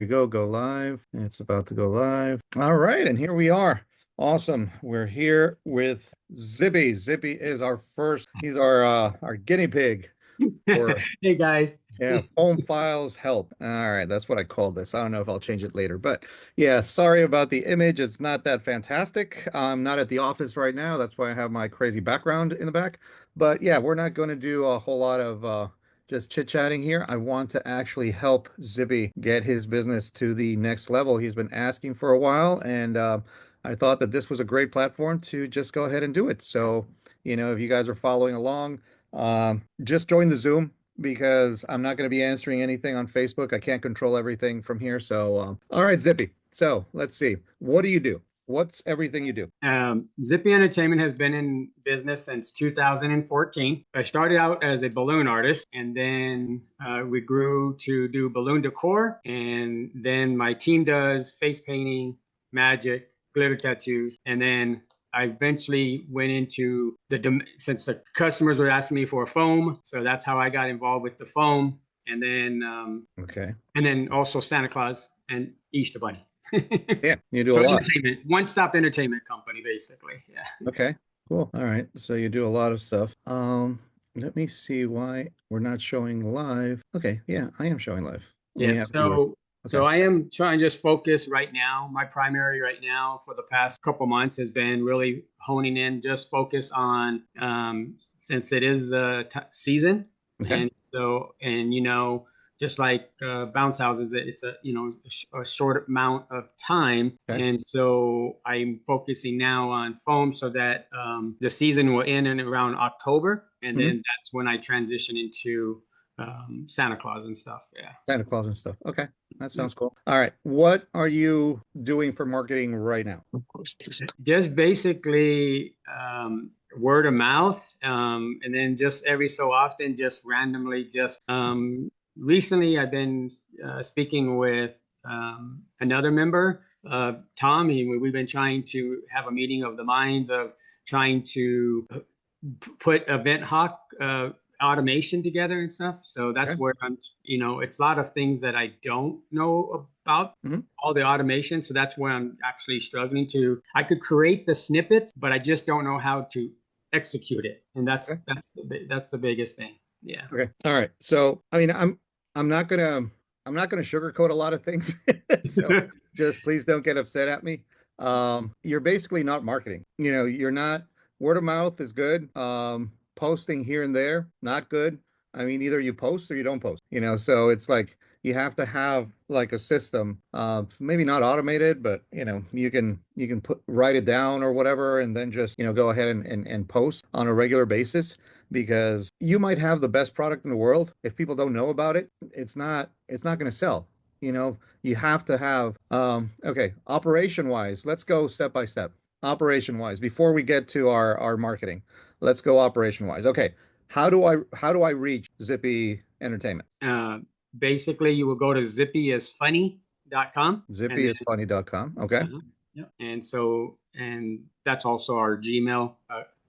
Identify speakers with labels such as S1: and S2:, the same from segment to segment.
S1: We go live. It's about to go live. All right, and here we are. Awesome. We're here with Zippy. Zippy is our first, he's our guinea pig for
S2: Hey guys.
S1: yeah, foam files help. All right, that's what I call this. I don't know if I'll change it later, but yeah, sorry about the image. It's not that fantastic. I'm not at the office right now. That's why I have my crazy background in the back. But yeah, we're not going to do a whole lot of just chit-chatting here. I want to actually help Zippy get his business to the next level. He's been asking for a while, and I thought that this was a great platform to just go ahead and do it. So, if you guys are following along, just join the Zoom because I'm not going to be answering anything on Facebook. I can't control everything from here. So, all right, Zippy. So let's see. What do you do? What's everything you do?
S2: Zippy Entertainment has been in business since 2014. I started out as a balloon artist, and then we grew to do balloon decor. And then my team does face painting, magic, glitter tattoos. And then I eventually went into since the customers were asking me for a foam. So that's how I got involved with the foam. And then,
S1: Okay.
S2: and then also Santa Claus and Easter Bunny.
S1: Yeah, you do a
S2: So
S1: lot.
S2: entertainment, one-stop entertainment company, basically. Yeah.
S1: Okay, cool. All right. So you do a lot of stuff. Let me see why we're not showing live. Okay, yeah, I am showing live. We
S2: Yeah.
S1: have viewers.
S2: So
S1: Okay.
S2: I am trying to just focus right now. My primary right now for the past couple months has been really honing in, just focus on since it is the season,
S1: Okay.
S2: and just like bounce houses, that it's a short amount of time,
S1: Okay.
S2: and so I'm focusing now on foam so that the season will end in around October, and
S1: Hmm.
S2: then that's when I transition into Santa Claus and stuff. Yeah.
S1: Santa Claus and stuff. Okay. That
S2: Yep.
S1: sounds cool. All right. What are you doing for marketing right now?
S2: Just basically word of mouth, and then just every so often, just randomly, just recently, I've been speaking with another member, Tom. We've been trying to have a meeting of the minds of trying to put Event Hawk automation together and stuff. So that's
S1: Okay.
S2: where it's a lot of things that I don't know about
S1: Hmm.
S2: all the automation. So that's where I'm actually struggling to. I could create the snippets, but I just don't know how to execute it, and that's
S1: Okay.
S2: that's the biggest thing. Yeah.
S1: Okay. All right. So, I mean, I'm not gonna I'm not gonna sugarcoat a lot of things. So just please don't get upset at me. You're basically not marketing. You're not word of mouth is good. Posting here and there, not good. I mean, either you post or you don't post, so it's like you have to have like a system, maybe not automated, but you can write it down or whatever, and then just, go ahead and post on a regular basis because you might have the best product in the world. If people don't know about it, it's not going to sell. You have to have okay, operation wise, let's go step by step. Operation wise, before we get to our marketing, let's go operation wise. Okay, how do I reach Zippy Entertainment?
S2: uh, Basically, you will go to zippyisfunny.com, and then
S1: Zippyisfunny.com. Okay.
S2: yeah, and that's also our Gmail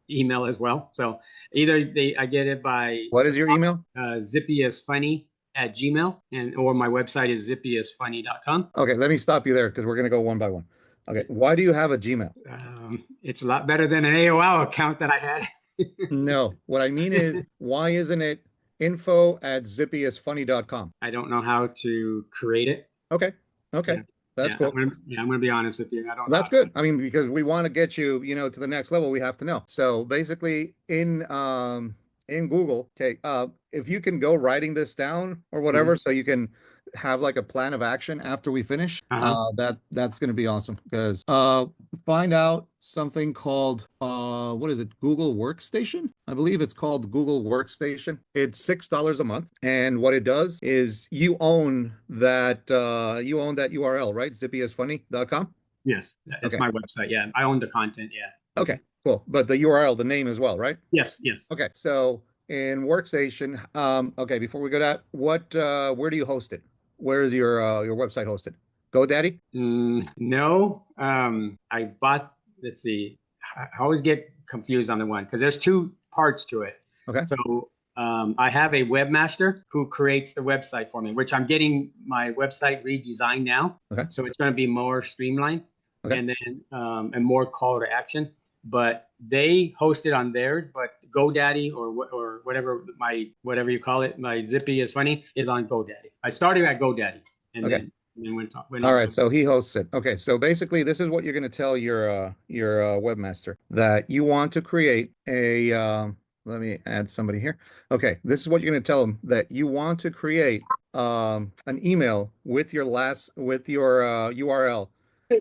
S2: email as well. So I get it by
S1: What is your email?
S2: zippyisfunny at Gmail, and or my website is zippyisfunny.com.
S1: Okay, let me stop you there because we're going to go one by one. Okay, why do you have a Gmail?
S2: It's a lot better than an AOL account that I had.
S1: No, what I mean is, why isn't it info@zippyisfunny.com?
S2: I don't know how to create it.
S1: Okay, okay,
S2: Yeah,
S1: that's cool.
S2: I'm gonna be honest with you. I don't know how
S1: That's good. I mean, because we want to get you, to the next level, we have to know. So basically, in Google, okay, if you can go writing this down or
S2: to.
S1: whatever, so you can have like a plan of action after we finish,
S2: Uh-huh.
S1: that's going to be awesome. Because find out something called what is it? Google Workstation? I believe it's called Google Workstation. It's $6 a month, and what it does is you own that URL, right? zippyisfunny.com.
S2: Yes, it's
S1: Okay.
S2: my website. Yeah, I own the content. Yeah.
S1: Okay, cool. But the URL, the name as well, right?
S2: Yes, yes.
S1: Okay. So in Workstation, okay, before we go to that, where do you host it? Where is your website hosted? GoDaddy?
S2: No, I bought. Let's see. I always get confused on the one because there's two parts to it.
S1: Okay.
S2: So I have a webmaster who creates the website for me, which I'm getting my website redesigned now.
S1: Okay.
S2: So it's going to be more streamlined
S1: Okay.
S2: and then and more call to action. But they host it on theirs, but GoDaddy or whatever you call it, my Zippy is funny is on GoDaddy. I started at GoDaddy and
S1: Okay.
S2: then went
S1: All
S2: on
S1: right,
S2: to
S1: so he hosts it. Okay, so basically, this is what you're going to tell your webmaster that you want to create a. Let me add somebody here. Okay, this is what you're going to tell them that you want to create an email with your URL.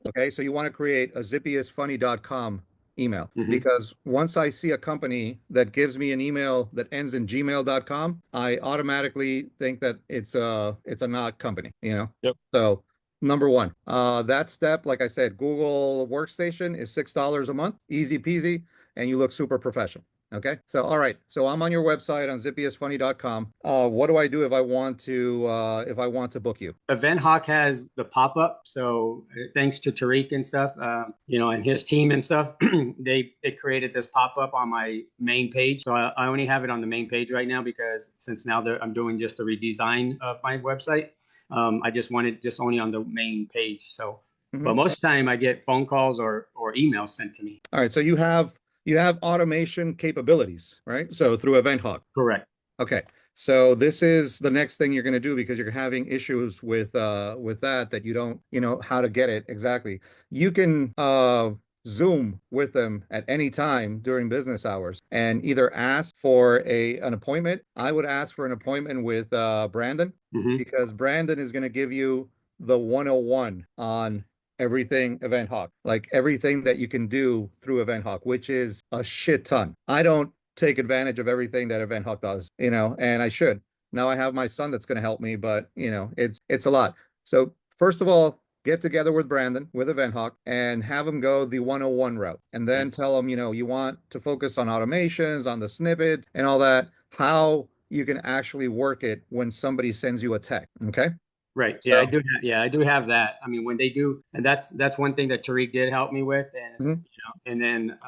S1: Okay, so you want to create a zippyisfunny.com email
S2: Mhm.
S1: because once I see a company that gives me an email that ends in gmail.com, I automatically think that it's a not company, you know?
S3: Yep.
S1: So number one, that step, like I said, Google Workstation is $6 a month, easy peasy, and you look super professional. Okay. So, all right. So I'm on your website on zippyisfunny.com. What do I do if I want to book you?
S2: Event Hawk has the pop up. So thanks to Tariq and stuff, and his team and stuff, they created this pop up on my main page. So I only have it on the main page right now because since now I'm doing just a redesign of my website, I just wanted just only on the main page. So, but
S1: Mhm.
S2: most of the time I get phone calls or emails sent to me.
S1: All right. So you have automation capabilities, right? So through Event Hawk.
S2: Correct.
S1: Okay. So this is the next thing you're going to do because you're having issues with that you don't, how to get it exactly. You can Zoom with them at any time during business hours and either ask for an appointment. I would ask for an appointment with Brandon
S2: Hmm.
S1: because Brandon is going to give you the 101 on everything Event Hawk, like everything that you can do through Event Hawk, which is a shit ton. I don't take advantage of everything that Event Hawk does, and I should. Now I have my son that's going to help me, but it's a lot. So first of all, get together with Brandon with Event Hawk and have him go the 101 route, and then tell him, you want to focus on automations, on the snippet, and all that. How you can actually work it when somebody sends you a text. Okay.
S2: Right. Yeah,
S1: So,
S2: I do have that. I mean, when they do, and that's one thing that Tariq did help me with,
S1: mhm,
S2: and then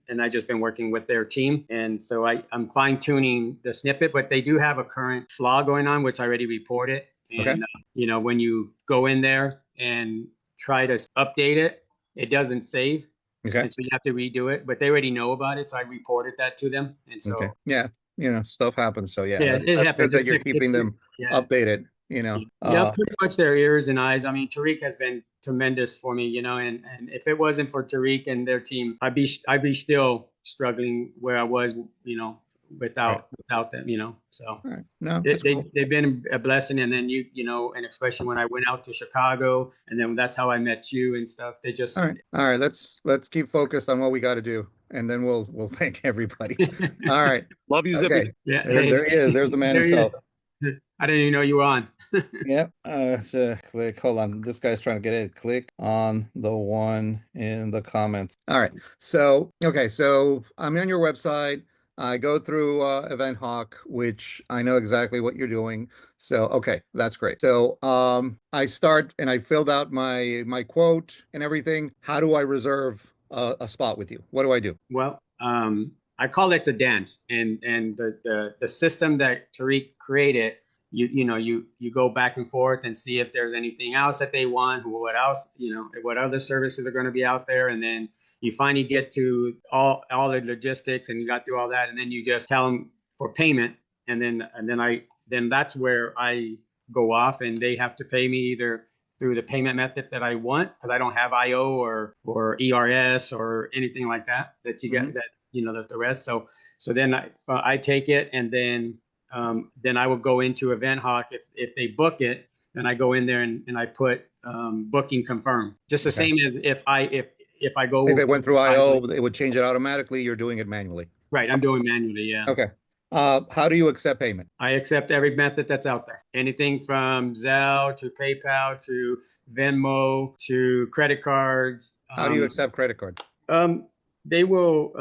S2: and I just been working with their team, and so I'm fine tuning the snippet, but they do have a current flaw going on, which I already reported,
S1: okay.
S2: and when you go in there and try to update it, it doesn't save,
S1: Okay.
S2: and so you have to redo it. But they already know about it, so I reported that to them, and
S1: Okay.
S2: so
S1: Yeah. Stuff happens. So yeah,
S2: yeah, it
S1: that's
S2: happened.
S1: good that
S2: Just
S1: you're keeping them
S2: yeah.
S1: updated,
S2: Yeah, pretty much their ears and eyes. I mean, Tariq has been tremendous for me, and if it wasn't for Tariq and their team, I'd be still struggling where I was,
S1: right.
S2: without them, So
S1: All right. No,
S2: they,
S1: that's
S2: they
S1: cool.
S2: they've been a blessing. And then and especially when I went out to Chicago, and then that's how I met you and stuff. They
S1: All
S2: just
S1: right. All right. Let's keep focused on what we got to do, and then we'll thank everybody. All right.
S3: Love you, Zippy.
S1: Okay.
S2: yeah,
S1: There
S2: hey,
S1: he is. There's the man
S2: there he is.
S1: himself.
S2: I didn't even know you were on.
S1: Yep. So click. Hold on. This guy's trying to get it. Click on the one in the comments. All right. So okay. So I'm on your website. I go through Event Hawk, which I know exactly what you're doing. So okay, that's great. So I start and I filled out my quote and everything. How do I reserve a spot with you? What do I do?
S2: Well, I call it the dance, and the system that Tariq created. You go back and forth and see if there's anything else that they want, what else, what other services are going to be out there, and then you finally get to all the logistics, and you got through all that, and then you just tell them for payment, and then that's where I go off, and they have to pay me either through the payment method that I want because I don't have IO or ERS or anything like that that you
S1: Mhm.
S2: get that that the rest. So then I take it and then I will go into Event Hawk if they book it, then I go in there and I put booking confirm just the
S1: Okay.
S2: same as if I
S1: If
S2: go
S1: it went through
S2: by
S1: IO, it would change it automatically. You're doing it manually.
S2: right. I'm doing manually. Yeah.
S1: Okay. How do you accept payment?
S2: I accept every method that's out there. Anything from Zelle to PayPal to Venmo to credit cards.
S1: How do you accept credit card?
S2: Um, they will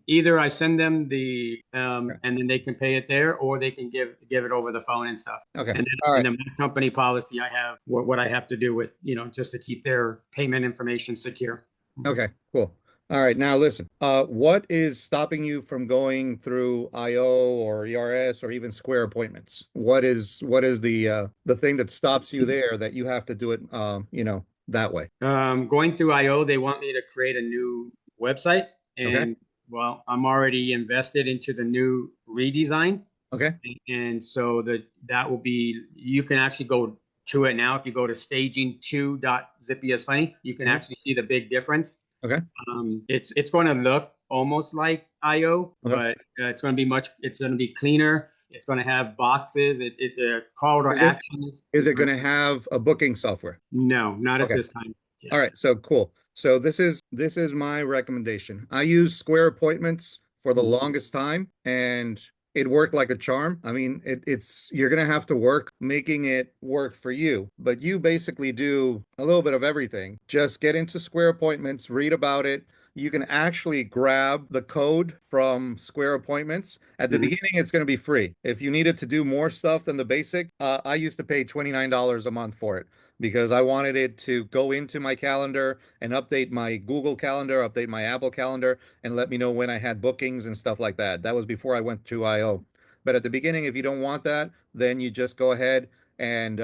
S2: either I send them
S1: Okay.
S2: and then they can pay it there, or they can give it over the phone and stuff.
S1: Okay.
S2: And
S1: All
S2: then
S1: right.
S2: and then my company policy, I have what I have to do with just to keep their payment information secure.
S1: Okay. Cool. All right, now listen. What is stopping you from going through IO or ERS or even Square appointments? What is the thing that stops you there that you have to do it that way?
S2: Going through IO, they want me to create a new website,
S1: Okay?
S2: and well, I'm already invested into the new redesign,
S1: Okay?
S2: and so that will be you can actually go to it now. If you go to staging2.zippy is funny, you can
S1: Mhm.
S2: actually see the big difference.
S1: Okay?
S2: It's going to look almost like IO,
S1: Okay.
S2: but it's going to be cleaner. It's going to have boxes. Call to
S1: Is it
S2: action
S1: is
S2: is
S1: it
S2: going
S1: going to have a booking software?
S2: no, not at
S1: Okay.
S2: this time. Yeah.
S1: All right, so cool. So this is my recommendation. I used Square Appointments for the
S2: Mhm.
S1: longest time, and it worked like a charm. I mean, it's you're gonna have to work making it work for you, but you basically do a little bit of everything. Just get into Square Appointments, read about it. You can actually grab the code from Square Appointments. At the
S2: Mhm.
S1: beginning, it's going to be free. If you needed to do more stuff than the basic, I used to pay $29 a month for it because I wanted it to go into my calendar and update my Google Calendar, update my Apple Calendar, and let me know when I had bookings and stuff like that. That was before I went to IO. But at the beginning, if you don't want that, then you just go ahead and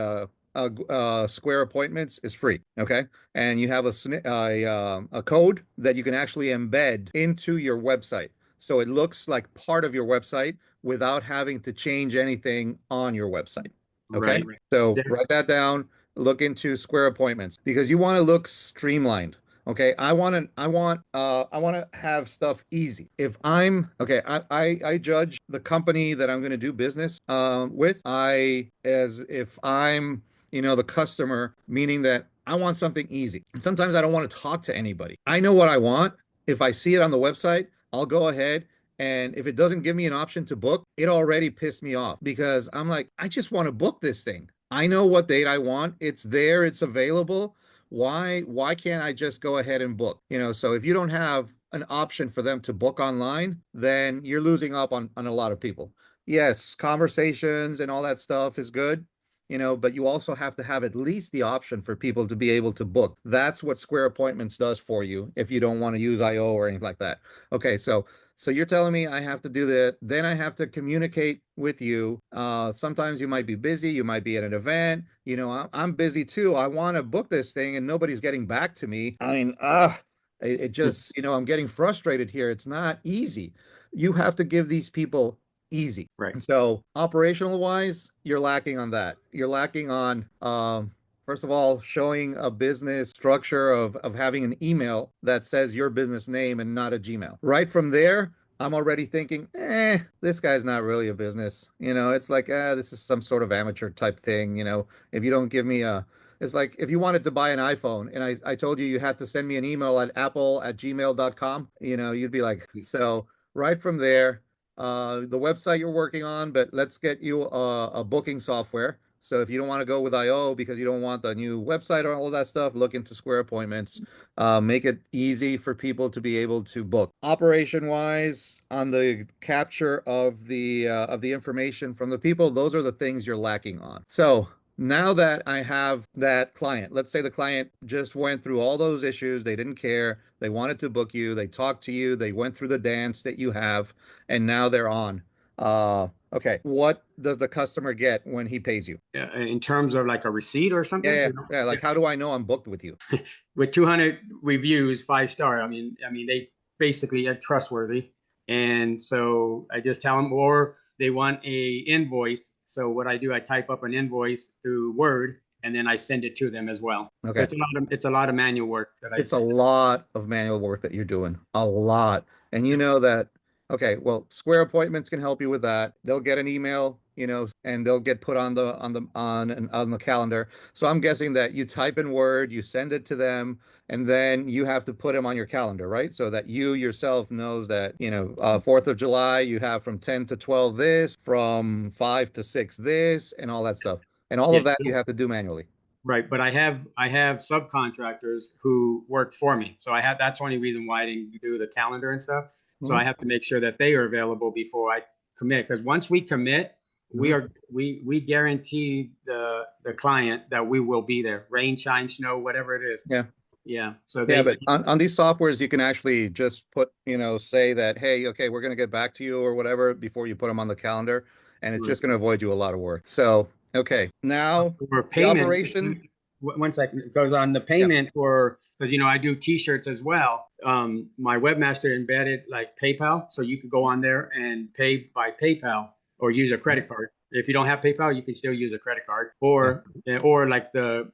S1: Square Appointments is free, okay? And you have a code that you can actually embed into your website, so it looks like part of your website without having to change anything on your website. Okay,
S2: Right.
S1: so
S2: Def-
S1: write that down. Look into Square Appointments because you want to look streamlined. Okay, I want to have stuff easy. If I'm okay, I judge the company that I'm going to do business with I as if I'm the customer, meaning that I want something easy. And sometimes I don't want to talk to anybody. I know what I want. If I see it on the website, I'll go ahead, and if it doesn't give me an option to book, it already pissed me off because I'm like, I just want to book this thing. I know what date I want. It's there, it's available. Why can't I just go ahead and book? So if you don't have an option for them to book online, then you're losing up on a lot of people. Yes, conversations and all that stuff is good, but you also have to have at least the option for people to be able to book. That's what Square Appointments does for you if you don't want to use IO or anything like that. Okay, so you're telling me I have to do that, then I have to communicate with you. Sometimes you might be busy, you might be at an event. I'm busy too. I want to book this thing and nobody's getting back to me. I mean, it just, I'm getting frustrated here. It's not easy. You have to give these people easy.
S2: right.
S1: And so operational wise, you're lacking on that. You're lacking on first of all, showing a business structure of having an email that says your business name and not a Gmail. Right from there, I'm already thinking, this guy's not really a business. It's like, this is some sort of amateur type thing. If you don't give me it's like if you wanted to buy an iPhone and I told you you had to send me an email at apple@gmail.com, you'd be like, so right from there, the website you're working on, but let's get you a booking software. So if you don't want to go with IO because you don't want the new website or all of that stuff, look into Square Appointments. Make it easy for people to be able to book. Operation wise, on the capture of the information from the people, those are the things you're lacking on. So now that I have that client, let's say the client just went through all those issues, they didn't care, they wanted to book you, they talked to you, they went through the dance that you have, and now they're on. Okay, what does the customer get when he pays you?
S2: In terms of like a receipt or
S1: Yeah,
S2: something,
S1: yeah,
S2: you know,
S1: yeah. Like, how do I know I'm booked with you?
S2: with 200 reviews, 5 star. I mean, they basically are trustworthy, and so I just tell them, or they want a invoice. So what I do, I type up an invoice through Word, and then I send it to them as well. So
S1: Okay.
S2: it's a lot of manual work that I
S1: It's a lot of manual work that you're doing, a lot. And you know that, okay, well, Square Appointments can help you with that. They'll get an email, and they'll get put on the calendar. So I'm guessing that you type in Word, you send it to them, and then you have to put them on your calendar, right? So that you yourself knows that, 4th of July, you have from 10 to 12 this, from 5 to 6 this, and all that stuff. And all
S2: yeah.
S1: of that you have to do manually.
S2: Right, but I have subcontractors who work for me. So that's the only reason why I didn't do the calendar and stuff. So I
S1: Mhm.
S2: have to make sure that they are available before I commit. Because once we commit, we
S1: Mhm.
S2: are we guarantee the client that we will be there, rain, shine, snow, whatever it is.
S1: Yeah.
S2: Yeah. So
S1: Yeah,
S2: they
S1: but on these softwares, you can actually just put, say that, hey, okay, we're going to get back to you or whatever before you put them on the calendar, and it's just going to avoid you a lot of work. So, okay, now
S2: or
S1: the
S2: payment.
S1: operation.
S2: One second, it goes on the
S1: Yeah.
S2: payment for, because I do t-shirts as well. My webmaster embedded like PayPal, so you could go on there and pay by PayPal or use a
S1: Mhm.
S2: credit card. If you don't have PayPal, you can still use a credit card,
S1: Yeah.
S2: or like the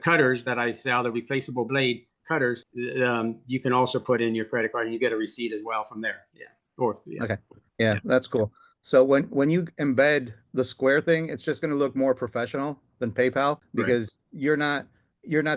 S2: cutters that I sell, the replaceable blade cutters. You can also put in your credit card and you get a receipt as well from there. Yeah. Or yeah.
S1: Okay. Yeah,
S2: Yeah.
S1: that's cool. So when you embed the Square thing, it's just going to look more professional than PayPal
S2: Right.
S1: because you're not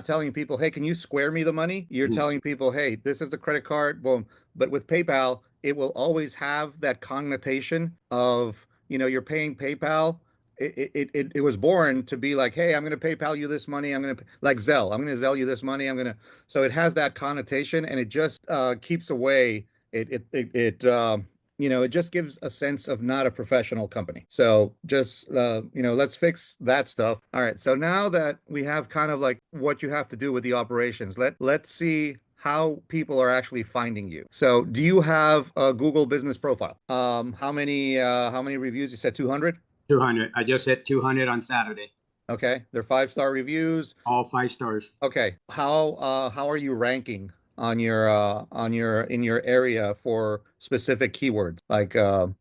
S1: telling people, "Hey, can you square me the money?" You're
S2: Mhm.
S1: telling people, "Hey, this is the credit card." Boom. But with PayPal, it will always have that connotation of, you're paying PayPal. It was born to be like, "Hey, I'm going to PayPal you this money. I'm going to like Zelle. I'm going to Zelle you this money. I'm going to." So it has that connotation, and it just keeps away it just gives a sense of not a professional company. So just, let's fix that stuff. All right. So now that we have kind of like what you have to do with the operations, let's see how people are actually finding you. So do you have a Google business profile? How many reviews? You said 200?
S2: 200. I just hit 200 on Saturday.
S1: Okay. They're 5-star reviews.
S2: All 5 stars.
S1: Okay. How are you ranking on your in your area for specific keywords like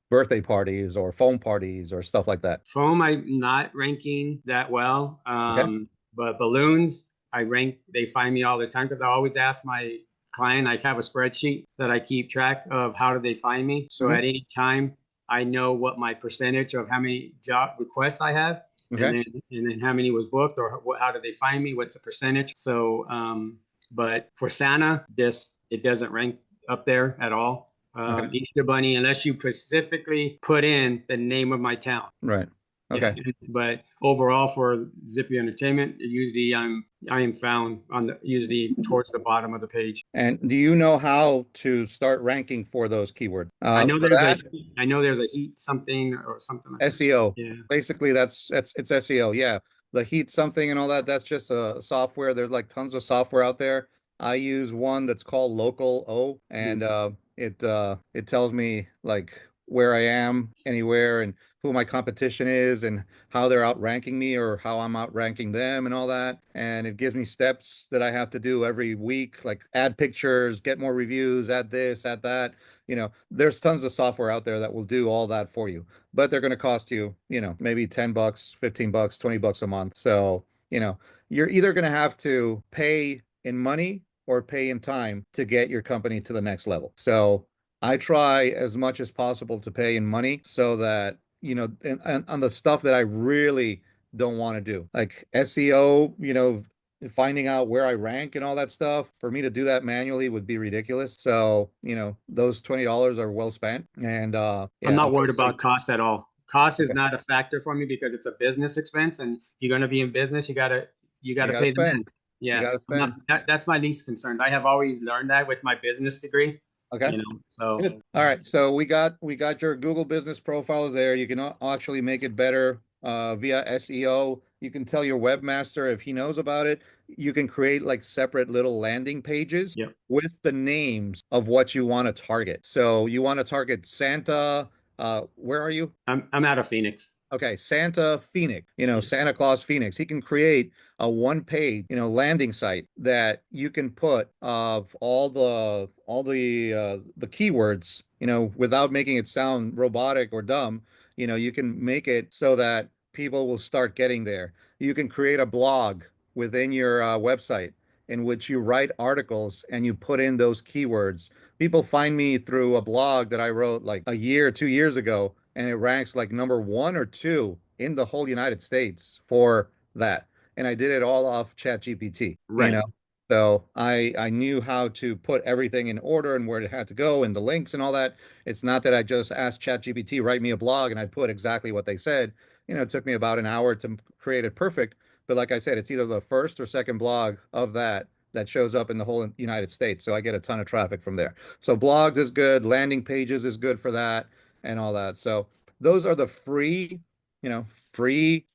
S1: birthday parties or phone parties or stuff like that?
S2: Foam, I'm not ranking that well.
S1: Okay.
S2: But balloons, I rank, they find me all the time because I always ask my client, I have a spreadsheet that I keep track of how do they find me. So at
S1: Hmm.
S2: any time, I know what my percentage of how many job requests I have, and
S1: Okay.
S2: then how many was booked, or how do they find me? What's the percentage? So, but for Santa, this it doesn't rank up there at all.
S1: Okay.
S2: Easter Bunny, unless you specifically put in the name of my town.
S1: Right.
S2: Yeah,
S1: Okay.
S2: but overall for Zippy Entertainment, usually I am found on the usually towards the bottom of the page.
S1: And do you know how to start ranking for those keywords?
S2: I know
S1: For
S2: there's a
S1: that,
S2: I know there's a heat something or something like that.
S1: SEO.
S2: Yeah.
S1: Basically, that's it's SEO. Yeah. The heat something and all that, that's just a software. There's like tons of software out there. I use one that's called Local O, and
S2: Mhm.
S1: it tells me like where I am anywhere and who my competition is and how they're outranking me or how I'm outranking them and all that. And it gives me steps that I have to do every week, like add pictures, get more reviews, add this, add that. There's tons of software out there that will do all that for you, but they're going to cost you, maybe $10, $15, $20 a month. So, you're either going to have to pay in money or pay in time to get your company to the next level. So I try as much as possible to pay in money so that, and on the stuff that I really don't want to do, like SEO, finding out where I rank and all that stuff, for me to do that manually would be ridiculous. So, those $20 are well spent. And
S2: I'm
S1: yeah, I'm
S2: not worried
S1: basically
S2: about cost at all. Cost is
S1: okay.
S2: not a factor for me because it's a business expense, and if you're going to be in business, you
S1: You
S2: gotta
S1: got to
S2: pay the
S1: spend.
S2: man.
S1: You
S2: Yeah,
S1: got to
S2: I'm not.
S1: spend.
S2: That's my least concern. I have always learned that with my business degree.
S1: Okay.
S2: So
S1: Good. All right. So we got your Google business profiles there. You can actually make it better via SEO. You can tell your webmaster if he knows about it. You can create like separate little landing pages
S2: yep.
S1: with the names of what you want to target. So you want to target Santa. Where are you?
S2: I'm out of Phoenix.
S1: Okay, Santa Phoenix,
S2: Yeah.
S1: Santa Claus Phoenix. He can create a one page, landing site that you can put of all the keywords, without making it sound robotic or dumb. You can make it so that people will start getting there. You can create a blog within your website in which you write articles and you put in those keywords. People find me through a blog that I wrote like a year, 2 years ago, and it ranks like number one or two in the whole United States for that. And I did it all off ChatGPT,
S2: Right.
S1: So I knew how to put everything in order and where it had to go and the links and all that. It's not that I just asked ChatGPT write me a blog and I put exactly what they said. It took me about an hour to create it perfect. But like I said, it's either the first or second blog of that shows up in the whole United States. So I get a ton of traffic from there. So blogs is good, landing pages is good for that and all that. So those are the free, free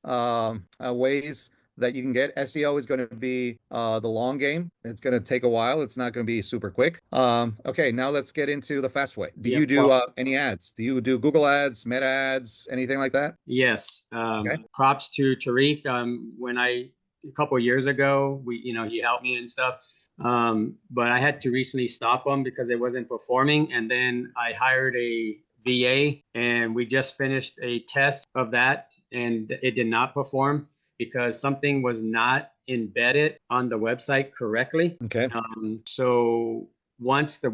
S1: ways that you can get. SEO is going to be the long game. It's going to take a while. It's not going to be super quick. Okay, now let's get into the fast way. Do
S2: Yeah.
S1: you do
S2: Well,
S1: any ads? Do you do Google ads, Meta ads, anything like that?
S2: yes.
S1: Okay.
S2: Props to Tariq. When a couple of years ago, he helped me and stuff. But I had to recently stop him because it wasn't performing. And then I hired a VA, and we just finished a test of that, and it did not perform because something was not embedded on the website correctly.
S1: Okay.
S2: So once the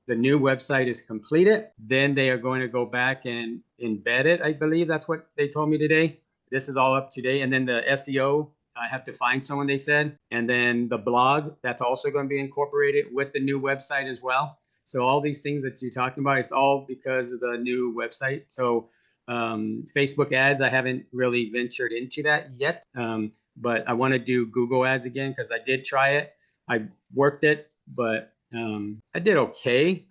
S2: new website is completed, then they are going to go back and embed it. I believe that's what they told me today. This is all up to date. And then the SEO, I have to find someone, they said. And then the blog, that's also going to be incorporated with the new website as well. So all these things that you're talking about, it's all because of the new website. So Facebook ads, I haven't really ventured into that yet. But I want to do Google ads again because I did try it. I worked it, but I did okay.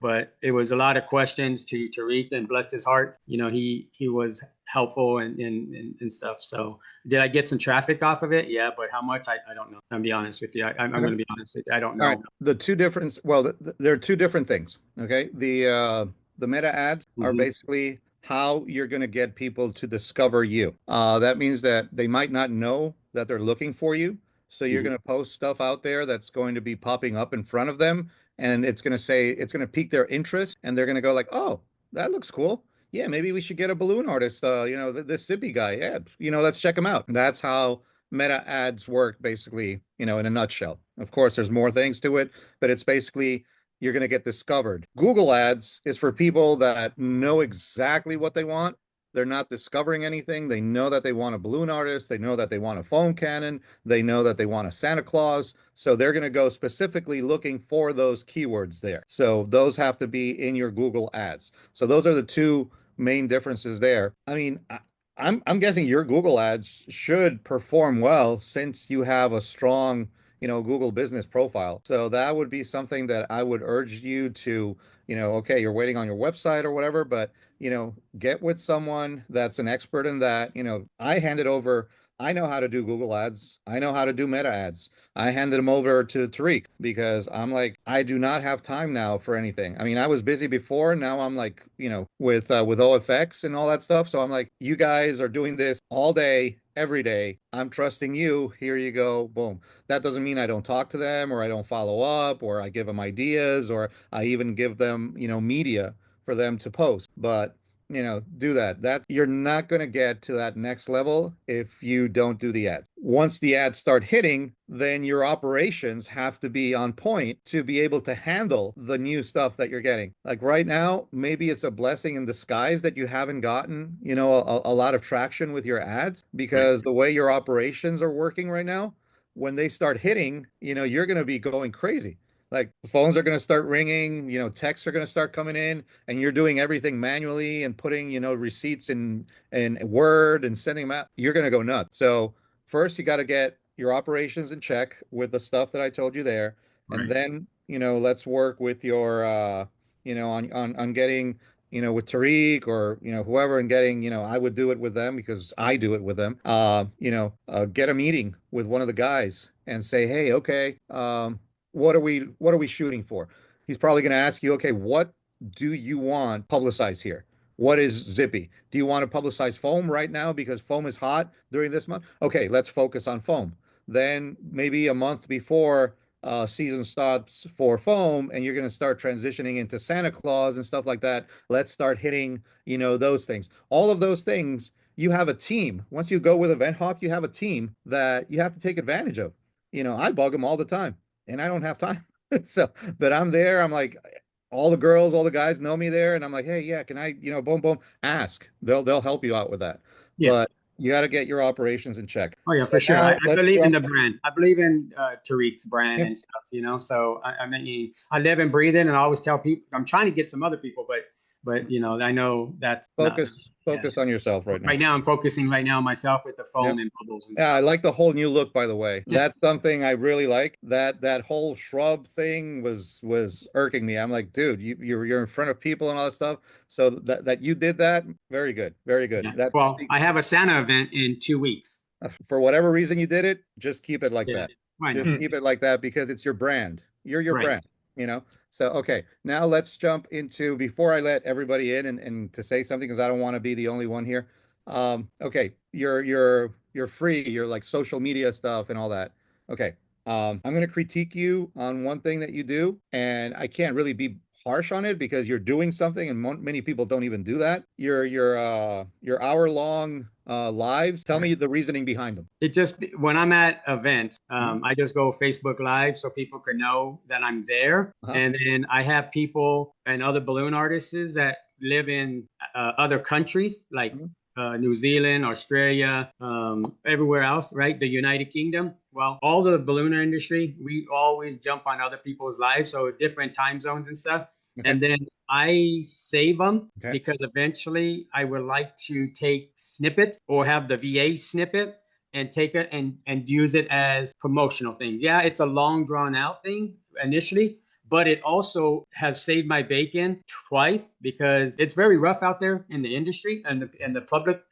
S2: But it was a lot of questions to Tariq, and bless his heart, he was helpful and stuff. So did I get some traffic off of it? Yeah, but how much? I don't know. I'm gonna be honest with you. I'm
S1: Okay.
S2: going to be honest with you. I don't
S1: All right.
S2: know.
S1: The two different, well, there are two different things. Okay. The meta ads are
S2: Hmm.
S1: basically how you're going to get people to discover you. That means that they might not know that they're looking for you. So you're
S2: Hmm.
S1: going to post stuff out there that's going to be popping up in front of them, and it's going to pique their interest, and they're going to go like, "Oh, that looks cool. Yeah, maybe we should get a balloon artist. This Zippy guy. Yeah, let's check him out." That's how meta ads work basically, in a nutshell. Of course, there's more things to it, but it's basically you're going to get discovered. Google ads is for people that know exactly what they want. They're not discovering anything. They know that they want a balloon artist. They know that they want a foam cannon. They know that they want a Santa Claus. So they're going to go specifically looking for those keywords there. So those have to be in your Google ads. So those are the two main differences there. I mean, I'm guessing your Google ads should perform well since you have a strong, Google business profile. So that would be something that I would urge you to, okay, you're waiting on your website or whatever, but get with someone that's an expert in that. I handed over, I know how to do Google ads. I know how to do meta ads. I handed them over to Tariq because I'm like, I do not have time now for anything. I mean, I was busy before. Now I'm like, with OFX and all that stuff. So I'm like, you guys are doing this all day, every day. I'm trusting you. Here you go. Boom. That doesn't mean I don't talk to them or I don't follow up or I give them ideas or I even give them, media for them to post. But do that. You're not going to get to that next level if you don't do the ads. Once the ads start hitting, then your operations have to be on point to be able to handle the new stuff that you're getting. Like right now, maybe it's a blessing in disguise that you haven't gotten, a lot of traction with your ads
S2: Right.
S1: because the way your operations are working right now, when they start hitting, you're going to be going crazy. Like phones are going to start ringing, texts are going to start coming in, and you're doing everything manually and putting, receipts in Word and sending them out. You're going to go nuts. So first, you got to get your operations in check with the stuff that I told you there, and
S2: Right.
S1: then let's work with your on getting with Tariq or whoever and getting I would do it with them because I do it with them. Get a meeting with one of the guys and say, hey, okay, what are we shooting for? He's probably going to ask you, okay, what do you want publicized here? What is Zippy? Do you want to publicize foam right now because foam is hot during this month? Okay, let's focus on foam. Then maybe a month before season starts for foam and you're going to start transitioning into Santa Claus and stuff like that. Let's start hitting, those things. All of those things, you have a team. Once you go with Event Hawk, you have a team that you have to take advantage of. I bug them all the time and I don't have time. So, but I'm there. I'm like, all the girls, all the guys know me there, and I'm like, hey, yeah, can I, boom, boom, ask. They'll help you out with that.
S2: Yes.
S1: But you got to get your operations in check.
S2: Oh yeah,
S1: So
S2: for sure. I
S1: now let's
S2: believe in
S1: jump.
S2: the brand. I believe in Tariq's brand
S1: Yeah,
S2: and stuff. So I mean, I live and breathe in, and I always tell people I'm trying to get some other people, but I know that's not. Yeah.
S1: focus on yourself right now.
S2: Right now, I'm focusing right now on myself with the
S1: Yep.
S2: foam and bubbles and
S1: Yeah, I
S2: stuff.
S1: like the whole new look, by the way. That's something I really like. That whole shrub thing was irking me. I'm like, dude, you're in front of people and all that stuff. So that you did that, very good, very good.
S2: Yeah.
S1: That
S2: Well, I
S1: speaks.
S2: have a Santa event in 2 weeks.
S1: For whatever reason you did it, just keep it like
S2: Yeah.
S1: that.
S2: Why not?
S1: Just keep it like that because it's your brand. You're your
S2: Right.
S1: brand, you know? So, okay, now let's jump into before I let everybody in and to say something because I don't want to be the only one here. Okay, you're free, you're like social media stuff and all that. Okay. I'm going to critique you on one thing that you do, and I can't really be harsh on it because you're doing something, and many people don't even do that. Your hour long lives. Tell me the reasoning behind them.
S2: It just when I'm at events,
S1: Mhm.
S2: I just go Facebook Live so people can know that I'm there.
S1: Uh-huh.
S2: And then I have people and other balloon artists that live in other countries like
S1: Mhm.
S2: New Zealand, Australia, everywhere else, right? The United Kingdom. Well, all the balloon industry, we always jump on other people's lives, so different time zones and stuff.
S1: Okay.
S2: And then I save them
S1: Okay.
S2: because eventually I would like to take snippets or have the VA snippet and take it and use it as promotional things. Yeah, it's a long drawn out thing initially, but it also has saved my bacon twice because it's very rough out there in the industry and the public.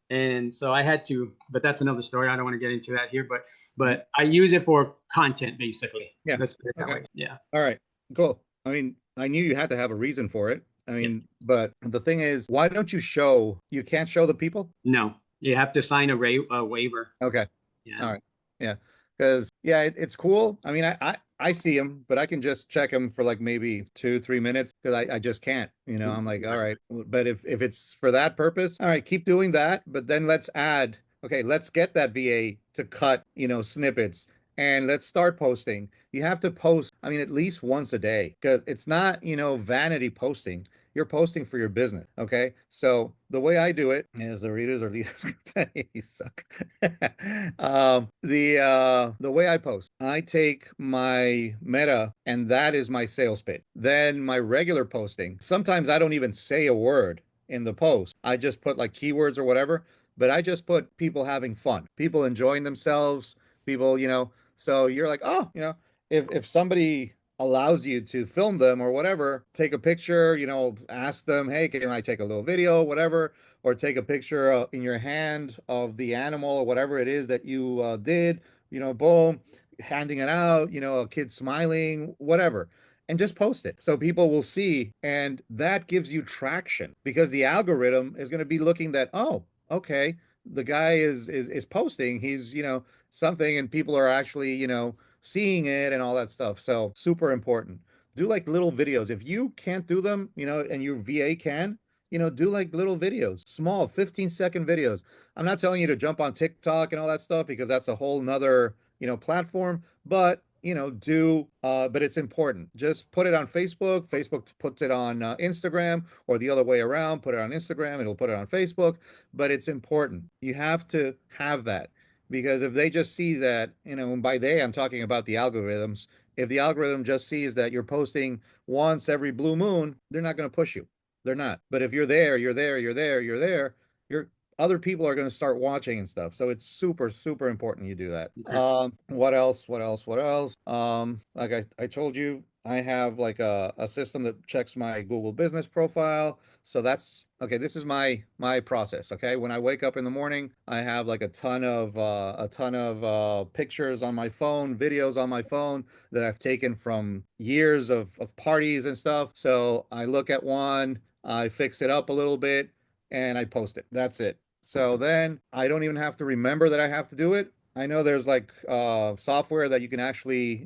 S2: And so I had to, but that's another story. I don't want to get into that here, but
S1: Mhm.
S2: but I use it for content basically.
S1: Yeah.
S2: Let's put it that
S1: Okay.
S2: way. Yeah.
S1: All right. Cool. I mean, I knew you had to have a reason for it. I
S2: Yeah.
S1: mean, but the thing is, why don't you show? You can't show the people?
S2: No, you have to sign a waiver.
S1: Okay.
S2: Yeah.
S1: All right. Yeah. Because yeah, it's cool. I mean, I see him, but I can just check him for like maybe 2, 3 minutes because I just can't. I'm like, all right. But if it's for that purpose, all right, keep doing that. But then let's add, okay, let's get that VA to cut, snippets and let's start posting. You have to post, I mean, at least once a day because it's not, vanity posting. You're posting for your business. Okay. So the way I do it is the readers or leaders you suck. The way I post, I take my meta and that is my sales pitch. Then my regular posting, sometimes I don't even say a word in the post. I just put like keywords or whatever, but I just put people having fun, people enjoying themselves, people, so you're like, oh, if somebody allows you to film them or whatever, take a picture, ask them, hey, can I take a little video, whatever, or take a picture in your hand of the animal or whatever it is that you did, boom, handing it out, a kid smiling, whatever, and just post it so people will see. And that gives you traction because the algorithm is going to be looking that, oh, okay, the guy is posting, he's, something, and people are actually, seeing it and all that stuff. So super important. Do like little videos. If you can't do them, and your VA can, do like little videos, small 15-second videos. I'm not telling you to jump on TikTok and all that stuff because that's a whole nother, platform, but but it's important. Just put it on Facebook. Facebook puts it on Instagram or the other way around. Put it on Instagram, it'll put it on Facebook, but it's important. You have to have that because if they just see that, and by they, I'm talking about the algorithms. If the algorithm just sees that you're posting once every blue moon, they're not going to push you. They're not. But if you're there, you're there, you're there, you're there, you're other people are going to start watching and stuff. So it's super, super important you do that.
S2: Okay.
S1: What else? What else? What else? Like I told you, I have like a system that checks my Google business profile. So that's okay. This is my process. Okay. When I wake up in the morning, I have like a ton of pictures on my phone, videos on my phone that I've taken from years of parties and stuff. So I look at one, I fix it up a little bit, and I post it. That's it. So then I don't even have to remember that I have to do it. I know there's like software that you can actually,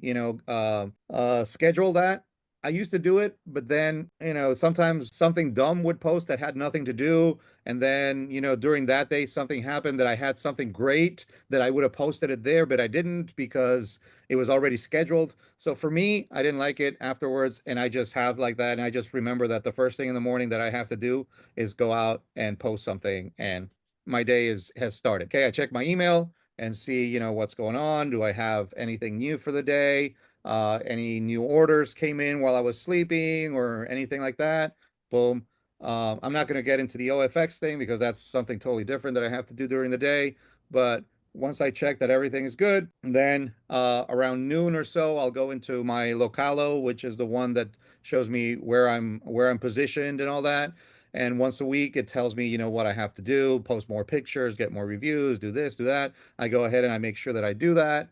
S1: schedule that. I used to do it, but then, sometimes something dumb would post that had nothing to do. And then, during that day, something happened that I had something great that I would have posted it there, but I didn't because it was already scheduled. So for me, I didn't like it afterwards. And I just have like that. And I just remember that the first thing in the morning that I have to do is go out and post something. And my day has started. Okay. I check my email and see, what's going on. Do I have anything new for the day? Any new orders came in while I was sleeping or anything like that. Boom. I'm not going to get into the OFX thing because that's something totally different that I have to do during the day. But once I check that everything is good, then around noon or so, I'll go into my Localo, which is the one that shows me where I'm positioned and all that. And once a week, it tells me, what I have to do, post more pictures, get more reviews, do this, do that. I go ahead and I make sure that I do that.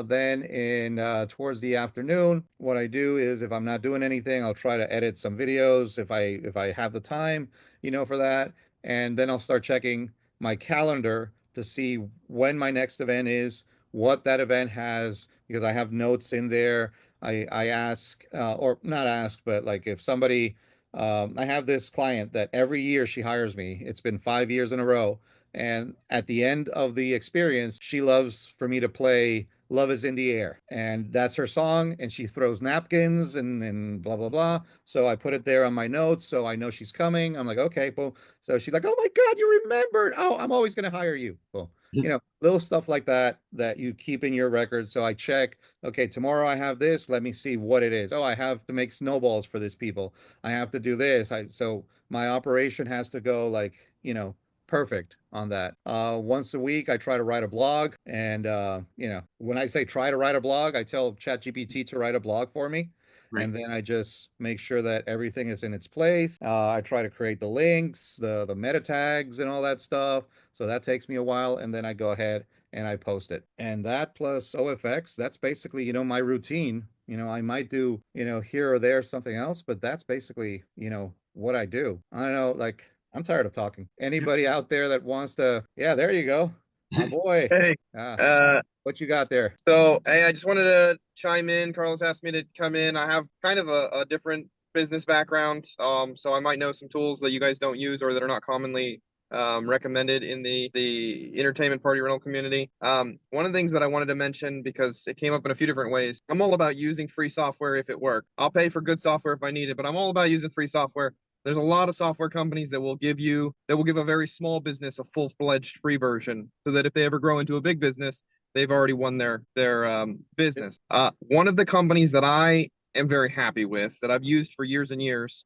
S1: Then in towards the afternoon, what I do is if I'm not doing anything, I'll try to edit some videos if I have the time, for that. And then I'll start checking my calendar to see when my next event is, what that event has, because I have notes in there. I ask, or not ask, but like if somebody, I have this client that every year she hires me. It's been 5 years in a row. And at the end of the experience, she loves for me to play Love is in the Air. And that's her song. And she throws napkins and blah, blah, blah. So I put it there on my notes. So I know she's coming. I'm like, okay, boom. So she's like, oh my God, you remembered. Oh, I'm always going to hire you. Boom. Little stuff like that that you keep in your record. So I check, okay, tomorrow I have this. Let me see what it is. Oh, I have to make snowballs for this people. I have to do this. So my operation has to go like, perfect on that. Once a week, I try to write a blog. And, when I say try to write a blog, I tell ChatGPT to write a blog for me.
S2: Right.
S1: And then I just make sure that everything is in its place. I try to create the links, the meta tags, and all that stuff. So that takes me a while. And then I go ahead and I post it. And that plus OFX, that's basically, my routine. I might do, here or there something else, but that's basically, what I do. I don't know, like I'm tired of talking. Anybody out there that wants to, yeah, there you go. My boy.
S3: Hey,
S1: Ah,
S3: uh,
S1: what you got there?
S3: hey, I just wanted to chime in. Carlos asked me to come in. I have kind of a different business background, so I might know some tools that you guys don't use or that are not commonly recommended in the entertainment party rental community. One of the things that I wanted to mention because it came up in a few different ways. I'm all about using free software if it works. I'll pay for good software if I need it, but I'm all about using free software. There's a lot of software companies that will give a very small business a full-fledged free version so that if they ever grow into a big business, they've already won their business. One of the companies that I am very happy with that I've used for years and years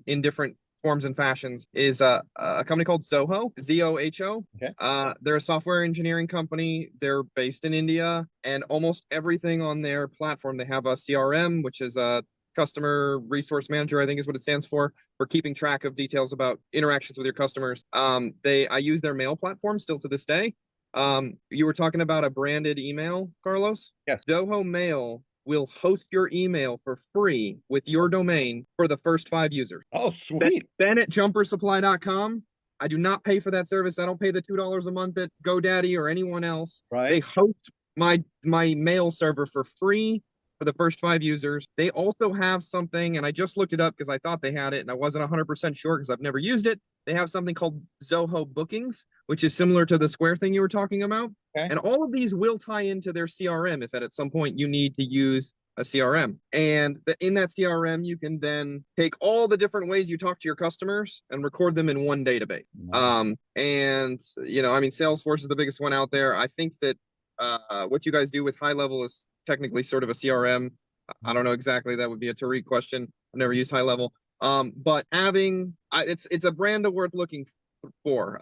S3: in different forms and fashions is a company called Zoho, Zoho.
S1: Okay.
S3: They're a software engineering company. They're based in India, and almost everything on their platform, they have a CRM, which is a customer resource manager, I think is what it stands for keeping track of details about interactions with your customers. I use their mail platform still to this day. You were talking about a branded email, Carlos.
S1: Yes.
S3: Zoho Mail will host your email for free with your domain for the first 5 users.
S1: Oh, sweet.
S3: Ben at jumpersupply.com. I do not pay for that service. I don't pay the $2 a month at GoDaddy or anyone else. They
S1: Right.
S3: host my mail server for free for the first 5 users. They also have something, and I just looked it up because I thought they had it, and I wasn't 100% sure because I've never used it. They have something called Zoho Bookings, which is similar to the Square thing you were talking about.
S1: Okay.
S3: And all of these will tie into their CRM if at some point you need to use a CRM. And in that CRM, you can then take all the different ways you talk to your customers and record them in one database.
S1: Nice.
S3: And I mean, Salesforce is the biggest one out there. I think that what you guys do with High Level is technically sort of a CRM. I don't know exactly. That would be a Tariq question. I've never used High Level. But it's a brand worth looking for.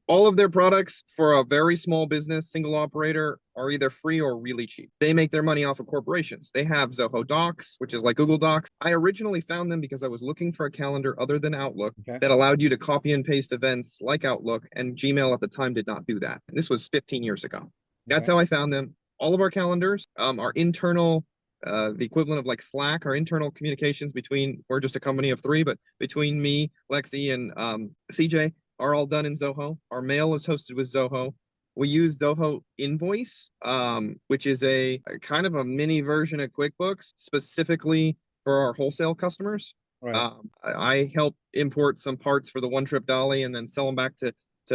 S3: All of their products for a very small business, single operator, are either free or really cheap. They make their money off of corporations. They have Zoho Docs, which is like Google Docs. I originally found them because I was looking for a calendar other than Outlook
S1: Okay.
S3: that allowed you to copy and paste events like Outlook, and Gmail at the time did not do that. And this was 15 years ago. That's
S1: Okay.
S3: how I found them. All of our calendars, our internal the equivalent of like Slack, our internal communications we're just a company of three, but between me, Lexi, and CJ are all done in Zoho. Our mail is hosted with Zoho. We use Zoho Invoice, which is a kind of a mini version of QuickBooks specifically for our wholesale customers.
S1: Right.
S3: I help import some parts for the One Trip Dolly and then sell them back to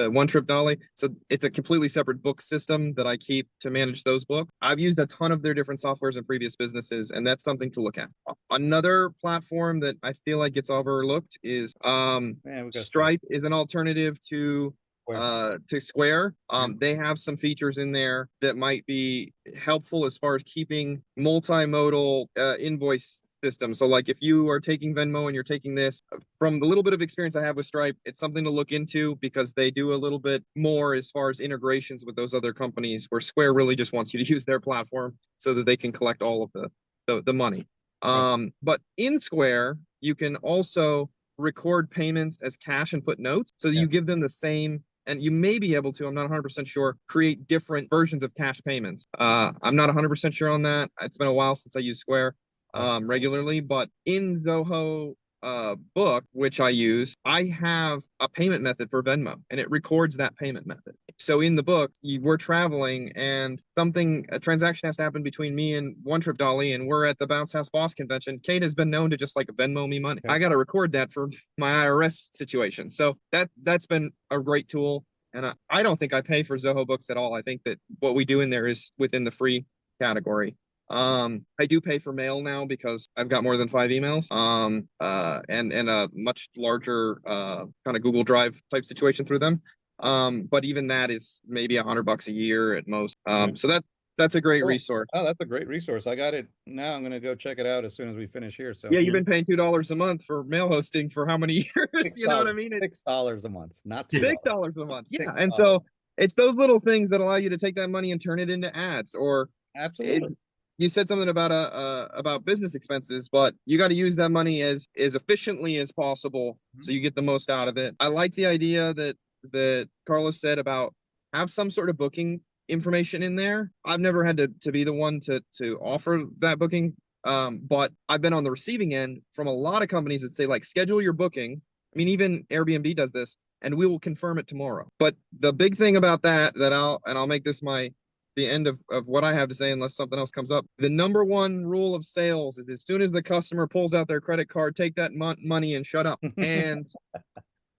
S3: One Trip Dolly. So it's a completely separate book system that I keep to manage those books. I've used a ton of their different softwares in previous businesses, and that's something to look at. Another platform that I feel like gets overlooked is
S1: Man, we got
S3: Stripe is an alternative to Square. They have some features in there that might be helpful as far as keeping multimodal invoice system. So like if you are taking Venmo and you're taking this, from the little bit of experience I have with Stripe, it's something to look into because they do a little bit more as far as integrations with those other companies, where Square really just wants you to use their platform so that they can collect all of the money.
S1: Right.
S3: But in Square, you can also record payments as cash and put notes. So you give them the same, and you may be able to, I'm not 100% sure, create different versions of cash payments. I'm not 100% sure on that. It's been a while since I used Square regularly, but in Zoho book, which I use, I have a payment method for Venmo, and it records that payment method. So in the book, we're traveling, and a transaction has to happen between me and One Trip Dolly, and we're at the Bounce House Boss convention. Kate has been known to just like Venmo me money. I got to record that for my IRS situation. So that's been a great tool. And I don't think I pay for Zoho books at all. I think that what we do in there is within the free category. I do pay for mail now because I've got more than 5 emails, and a much larger, kind of Google Drive type situation through them. But even that is maybe $100 a year at most. So that's a great resource.
S1: Oh, that's a great resource. I got it now. I'm going to go check it out as soon as we finish here. So
S3: yeah, you've been paying $2 a month for mail hosting for how many years? You know what I mean?
S1: $6 a month, not
S3: $6 a month. Yeah. And so it's those little things that allow you to take that money and turn it into ads. Or
S1: absolutely.
S3: You said something about business expenses, but you got to use that money as efficiently as possible so you get the most out of it. I like the idea that Carlos said about have some sort of booking information in there. I've never had to be the one to offer that booking, but I've been on the receiving end from a lot of companies that say, like, schedule your booking. I mean, even Airbnb does this, and we will confirm it tomorrow. But the big thing about that I'll make this the end of what I have to say, unless something else comes up. The number one rule of sales is, as soon as the customer pulls out their credit card, take that money and shut up.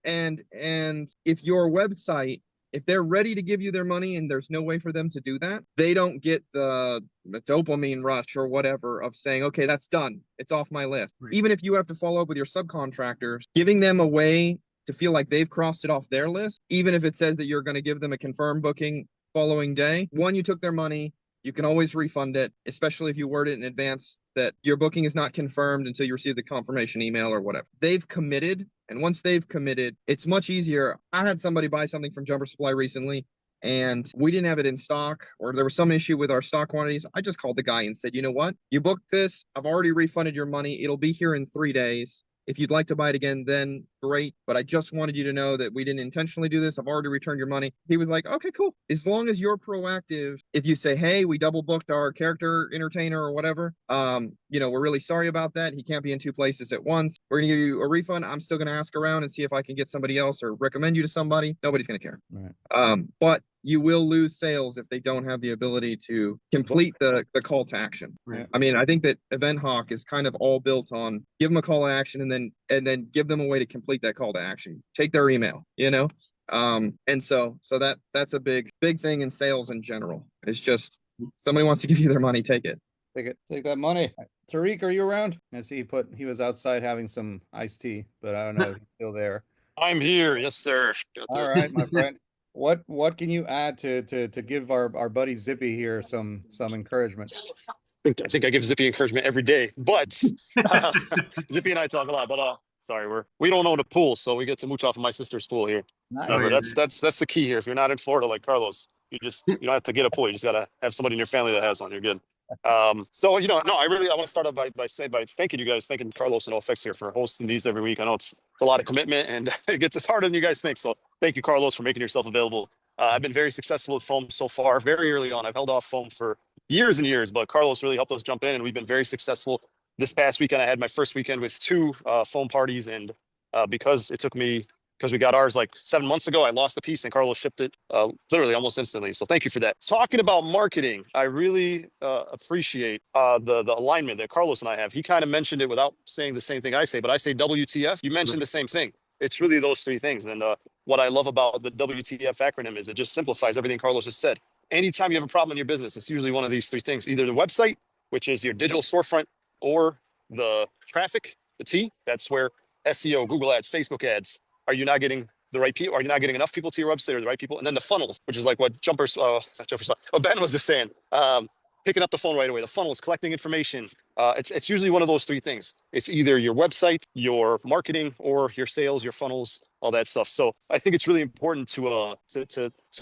S3: And if your website, if they're ready to give you their money and there's no way for them to do that, they don't get the dopamine rush or whatever of saying, okay, that's done, it's off my list. Right. Even if you have to follow up with your subcontractors, giving them a way to feel like they've crossed it off their list, even if it says that you're going to give them a confirmed booking following day. One, you took their money. You can always refund it, especially if you word it in advance that your booking is not confirmed until you receive the confirmation email or whatever. They've committed, and once they've committed, it's much easier. I had somebody buy something from Jumper Supply recently, and we didn't have it in stock, or there was some issue with our stock quantities. I just called the guy and said, you know what? You booked this. I've already refunded your money. It'll be here in 3 days. If you'd like to buy it again, then great. But I just wanted you to know that we didn't intentionally do this. I've already returned your money. He was like, okay, cool. As long as you're proactive, if you say, hey, we double booked our character entertainer or whatever, we're really sorry about that. He can't be in 2 places at once. We're going to give you a refund. I'm still going to ask around and see if I can get somebody else or recommend you to somebody. Nobody's going to care. Right. But you will lose sales if they don't have the ability to complete the call to action. Right. I mean, I think that Event Hawk is kind of all built on give them a call to action and then give them a way to complete that call to action. Take their email, and so that's a big thing in sales in general. It's just somebody wants to give you their money, take it.
S1: Take that money. Tariq, are you around? As he was outside having some iced tea, but I don't know if he's still there.
S4: I'm here, yes, sir.
S1: All right, my friend. What can you add to give our buddy Zippy here some encouragement?
S4: I think I give Zippy encouragement every day, but Zippy and I talk a lot. But sorry, we don't own a pool, so we get to mooch off of my sister's pool here. Nice. That's the key here. If you're not in Florida like Carlos, you don't have to get a pool. You just gotta have somebody in your family that has one. You're good. So I want to start off by thanking you guys, thanking Carlos and OFX here for hosting these every week. I know it's a lot of commitment and it gets as harder than you guys think. So thank you, Carlos, for making yourself available. I've been very successful with foam so far, very early on. I've held off foam for years and years, but Carlos really helped us jump in and we've been very successful. This past weekend, I had my first weekend with 2 foam parties, and because we got ours like 7 months ago, I lost the piece and Carlos shipped it literally almost instantly. So thank you for that. Talking about marketing, I really appreciate the alignment that Carlos and I have. He kind of mentioned it without saying the same thing I say, but I say WTF. You mentioned the same thing. It's really those 3 things. And what I love about the WTF acronym is it just simplifies everything Carlos just said. Anytime you have a problem in your business, it's usually one of these 3 things, either the website, which is your digital storefront, or the traffic, the T, that's where SEO, Google ads, Facebook ads. Are you not getting the right people? Are you not getting enough people to your website or the right people? And then the funnels, which is like what Ben was just saying, picking up the phone right away, the funnels, collecting information. It's usually one of those 3 things. It's either your website, your marketing, or your sales, your funnels, all that stuff. So I think it's really important to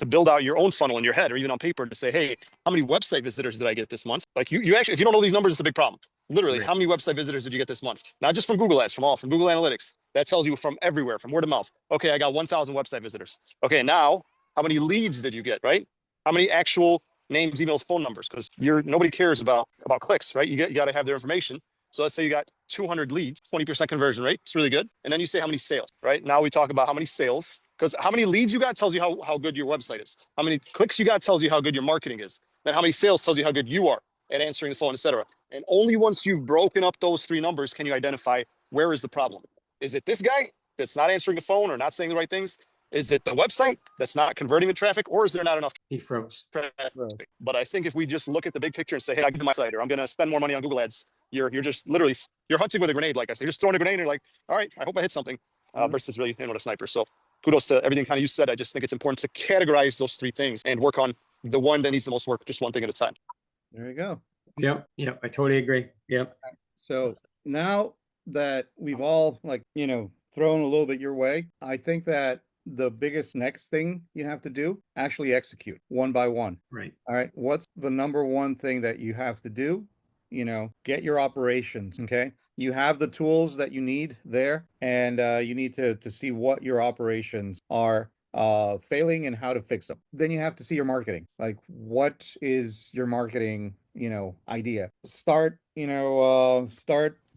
S4: build out your own funnel in your head or even on paper to say, hey, how many website visitors did I get this month? Like you actually, if you don't know these numbers, it's a big problem. Literally,
S2: Right.
S4: how many website visitors did you get this month? Not just from Google Ads, from Google Analytics. That tells you from everywhere, from word of mouth. Okay, I got 1,000 website visitors. Okay, now how many leads did you get, right? How many actual names, emails, phone numbers? Because nobody cares about clicks, right? You got to have their information. So let's say you got 200 leads, 20% conversion rate. It's really good. And then you say how many sales, right? Now we talk about how many sales, because how many leads you got tells you how good your website is. How many clicks you got tells you how good your marketing is. Then how many sales tells you how good you are at answering the phone, etc. And only once you've broken up those three numbers can you identify where is the problem. Is it this guy that's not answering the phone or not saying the right things? Is it the website that's not converting the traffic, or is there not enough
S2: He froze.
S4: traffic?
S1: Right.
S4: But I think if we just look at the big picture and say, hey, I get my site, or I'm going to spend more money on Google Ads, you're just literally, you're hunting with a grenade, like I said. You're just throwing a grenade and you're like, all right, I hope I hit something, versus really hitting with a sniper. So kudos to everything kind of you said. I just think it's important to categorize those three things and work on the one that needs the most work, just one thing at a time.
S1: There you go.
S2: Yep. Yep. I totally agree. Yep.
S1: So now that we've all thrown a little bit your way, I think that the biggest next thing you have to do, actually execute one by one.
S2: Right.
S1: All right. What's the number one thing that you have to do? Get your operations. Okay. You have the tools that you need there, and you need to see what your operations are failing and how to fix them. Then you have to see your marketing. Like, what is your marketing, idea? Start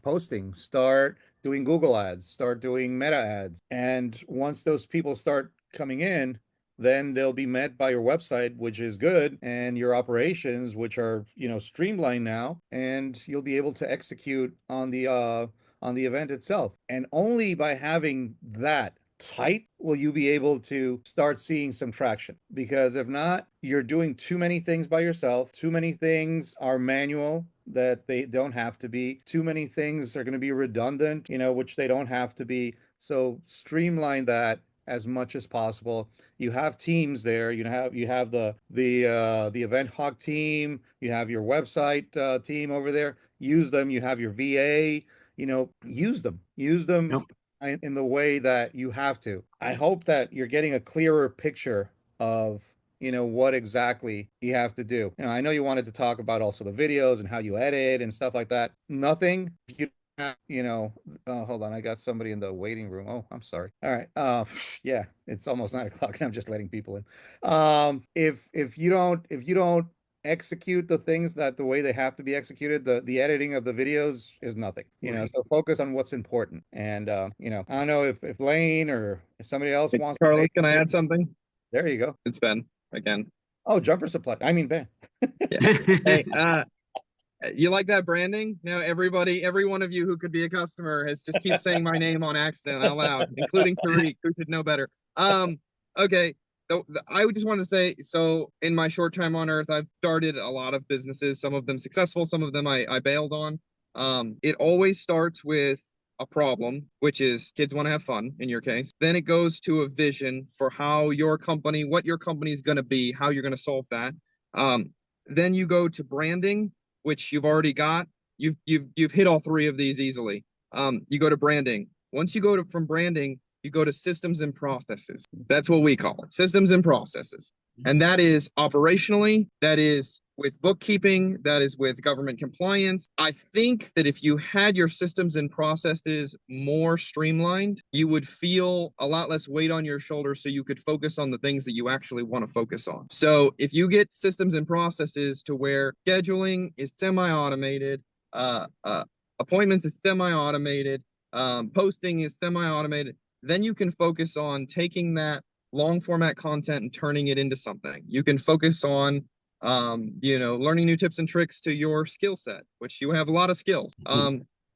S1: posting, start doing Google ads, start doing meta ads. And once those people start coming in, then they'll be met by your website, which is good, and your operations, which are, streamlined now, and you'll be able to execute on the event itself. And only by having that tight will you be able to start seeing some traction. Because if not, you're doing too many things by yourself. Too many things are manual that they don't have to be. Too many things are going to be redundant, which they don't have to be. So streamline that as much as possible. You have teams there. You have the event hawk team. You have your website team over there. Use them. You have your VA. Use them. Use them.
S2: Yep.
S1: In the way that you have to. I hope that you're getting a clearer picture of what exactly you have to do. I know you wanted to talk about also the videos and how you edit and stuff like that. Nothing you have, hold on, I got somebody in the waiting room. Oh, I'm sorry. All right. Yeah, it's almost 9 o'clock. I'm just letting people in. If you don't execute the things that the way they have to be executed, the editing of the videos is nothing.
S2: Right.
S1: So focus on what's important. And I don't know if Lane or if somebody else
S3: Hey,
S1: wants
S3: Carlos,
S1: to
S3: can I add something?
S1: There you go.
S3: It's Ben again.
S1: Oh, Jumper Supply. I mean Ben.
S3: Hey, you like that branding? Now every one of you who could be a customer has just keeps saying my name on accident out loud, including Tariq, who should know better. Okay. So I just want to say, so in my short time on Earth, I've started a lot of businesses, some of them successful, some of them I bailed on. It always starts with a problem, which is kids want to have fun in your case. Then it goes to a vision for how what your company is going to be, how you're going to solve that. Then you go to branding, which you've already got. You've hit all three of these easily. You go to branding. Once you go from branding, you go to systems and processes. That's what we call it, systems and processes. And that is operationally, that is with bookkeeping, that is with government compliance. I think that if you had your systems and processes more streamlined, you would feel a lot less weight on your shoulders, so you could focus on the things that you actually want to focus on. So if you get systems and processes to where scheduling is semi-automated, appointments is semi-automated, posting is semi-automated, then you can focus on taking that long format content and turning it into something. You can focus on, learning new tips and tricks to your skill set, which you have a lot of skills.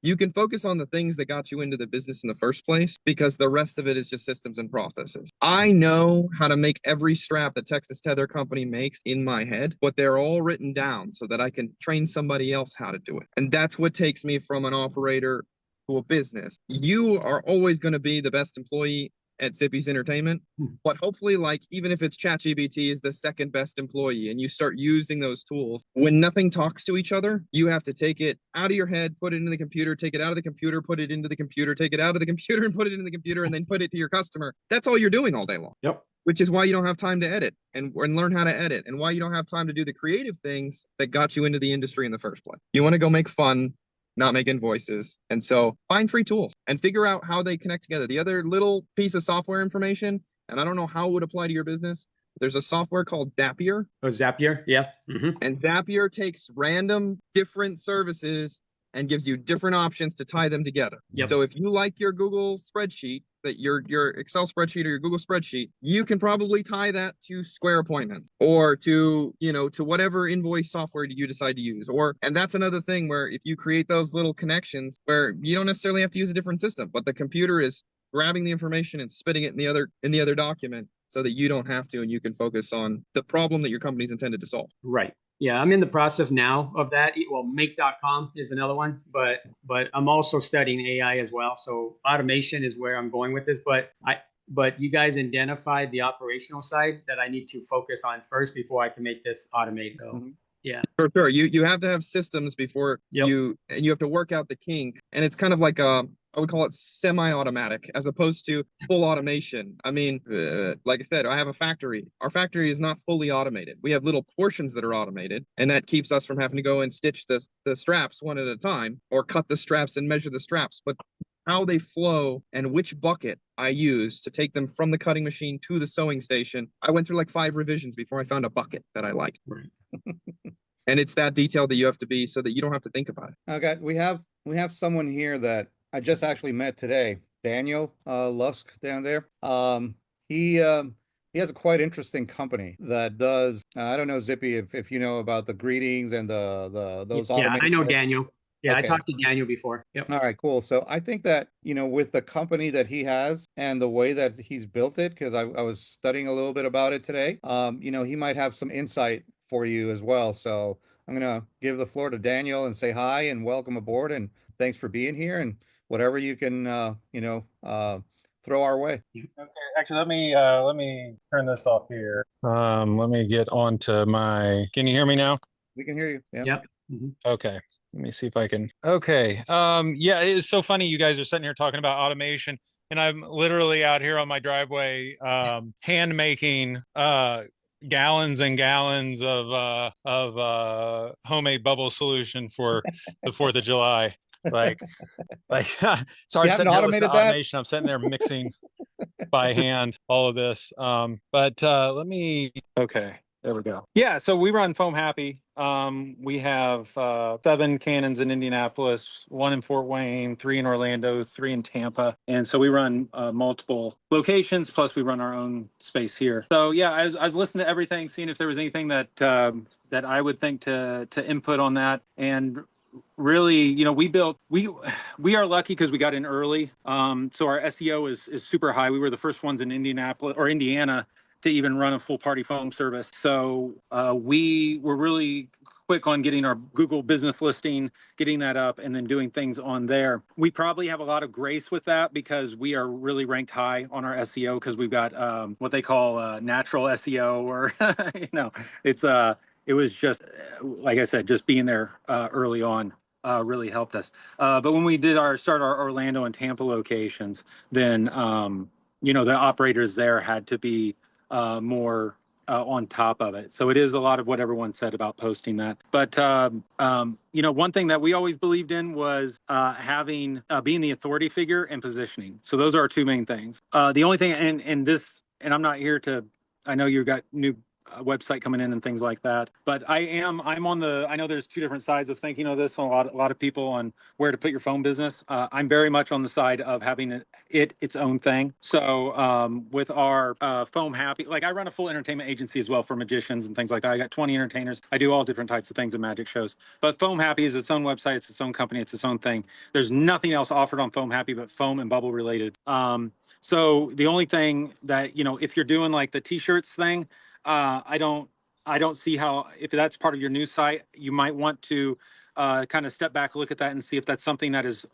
S3: You can focus on the things that got you into the business in the first place, because the rest of it is just systems and processes. I know how to make every strap that Texas Tether Company makes in my head, but they're all written down so that I can train somebody else how to do it. And that's what takes me from an operator to a business. You are always going to be the best employee at Zippy's Entertainment, but hopefully, even if it's ChatGPT is the second best employee and you start using those tools, when nothing talks to each other, you have to take it out of your head, put it into the computer, take it out of the computer, put it into the computer, take it out of the computer and put it into the computer, and then put it to your customer. That's all you're doing all day long.
S2: Yep.
S3: Which is why you don't have time to edit and learn how to edit, and why you don't have time to do the creative things that got you into the industry in the first place. You want to go make fun not make invoices. And so find free tools and figure out how they connect together. The other little piece of software information, and I don't know how it would apply to your business, there's a software called Zapier.
S2: Oh, Zapier, yeah.
S3: And Zapier takes random different services and gives you different options to tie them together.
S2: Yep.
S3: So if you like your Google spreadsheet, that your Excel spreadsheet or your Google spreadsheet, you can probably tie that to Square appointments or to, to whatever invoice software you decide to use. And that's another thing where if you create those little connections where you don't necessarily have to use a different system, but the computer is grabbing the information and spitting it in the other document so that you don't have to, and you can focus on the problem that your company's intended to solve.
S2: Right. Yeah, I'm in the process now of that. Well, make.com is another one, but I'm also studying AI as well. So automation is where I'm going with this, but you guys identified the operational side that I need to focus on first before I can make this automated. So yeah.
S3: For sure. You have to have systems before you have to work out the kink. And it's kind of like I would call it semi-automatic as opposed to full automation. I mean, like I said, I have a factory. Our factory is not fully automated. We have little portions that are automated, and that keeps us from having to go and stitch the straps one at a time or cut the straps and measure the straps. But how they flow and which bucket I use to take them from the cutting machine to the sewing station, I went through like 5 revisions before I found a bucket that I liked.
S2: Right.
S3: And it's that detailed that you have to be so that you don't have to think about it.
S1: Okay, we have someone here that I just actually met today, Daniel Lusk down there. He has a quite interesting company that does. I don't know, Zippy, if you know about the greetings and those.
S2: Yeah, I know Daniel. Yeah,
S1: Okay.
S2: I talked to Daniel before. Yep.
S1: All right, cool. So I think that, with the company that he has and the way that he's built it, because I was studying a little bit about it today, he might have some insight for you as well. So I'm gonna give the floor to Daniel and say hi and welcome aboard and thanks for being here and whatever you can, throw our way.
S5: Okay, actually, let me turn this off here. Let me get onto my. Can you hear me now?
S1: We can hear you. Yeah.
S2: Yep.
S5: Okay. Let me see if I can. Okay. Yeah, it's so funny. You guys are sitting here talking about automation, and I'm literally out here on my driveway, hand making gallons and gallons of homemade bubble solution for the 4th of July. Like sorry,
S1: You haven't
S5: sitting here listening
S1: automated
S5: to
S1: that?
S5: automation. I'm sitting there mixing by hand all of this. But let me. Okay. There we go. Yeah, so we run Foam Happy. We have 7 cannons in Indianapolis, 1 in Fort Wayne, 3 in Orlando, 3 in Tampa. And so we run multiple locations, plus we run our own space here. So yeah, I was listening to everything, seeing if there was anything that that I would think to input on that. And really, we are lucky because we got in early. So our SEO is super high. We were the first ones in Indianapolis or Indiana to even run a full party foam service. So we were really quick on getting our Google business listing, getting that up, and then doing things on there. We probably have a lot of grace with that because we are really ranked high on our SEO because we've got what they call natural SEO, or it was just like I said, just being there early on really helped us. But when we did start our Orlando and Tampa locations, then the operators there had to be more on top of it. So it is a lot of what everyone said about posting that. But one thing that we always believed in was being the authority figure and positioning. So those are our 2 main things. The only thing, and I'm not here to. I know you've got new website coming in and things like that, but I'm on I know there's 2 different sides of thinking of this. A lot of people on where to put your phone business. I'm very much on the side of having its own thing. So with our Foam Happy, like I run a full entertainment agency as well for magicians and things like that. I got 20 entertainers. I do all different types of things in magic shows, but Foam Happy is its own website. It's its own company. It's its own thing. There's nothing else offered on Foam Happy but foam and bubble related. So the only thing that, if you're doing like the t-shirts thing, I don't see how, if that's part of your news site, you might want to kind of step back, look at that and see if that's something that is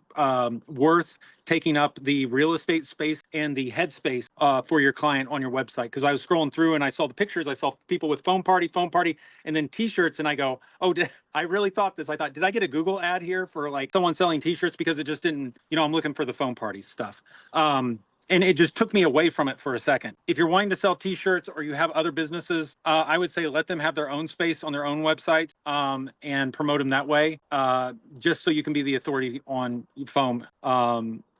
S5: worth taking up the real estate space and the headspace for your client on your website. Because I was scrolling through and I saw the pictures. I saw people with foam party, and then t-shirts. And I go, oh, I really thought this. I thought, did I get a Google ad here for like someone selling t-shirts? Because it just didn't, I'm looking for the foam party stuff. and it just took me away from it for a second. If you're wanting to sell t-shirts or you have other businesses, I would say let them have their own space on their own websites, and promote them that way, just so you can be the authority on foam,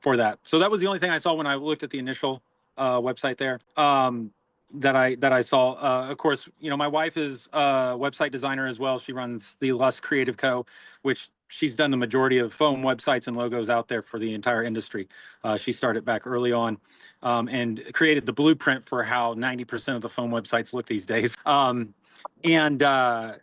S5: for that. So that was the only thing I saw when I looked at the initial website there, that I saw. Of course, you know, my wife is a website designer as well. She runs the Lust Creative Co., which she's done the majority of foam websites and logos out there for the entire industry. She started back early on, and created the blueprint for how 90% of the foam websites look these days. And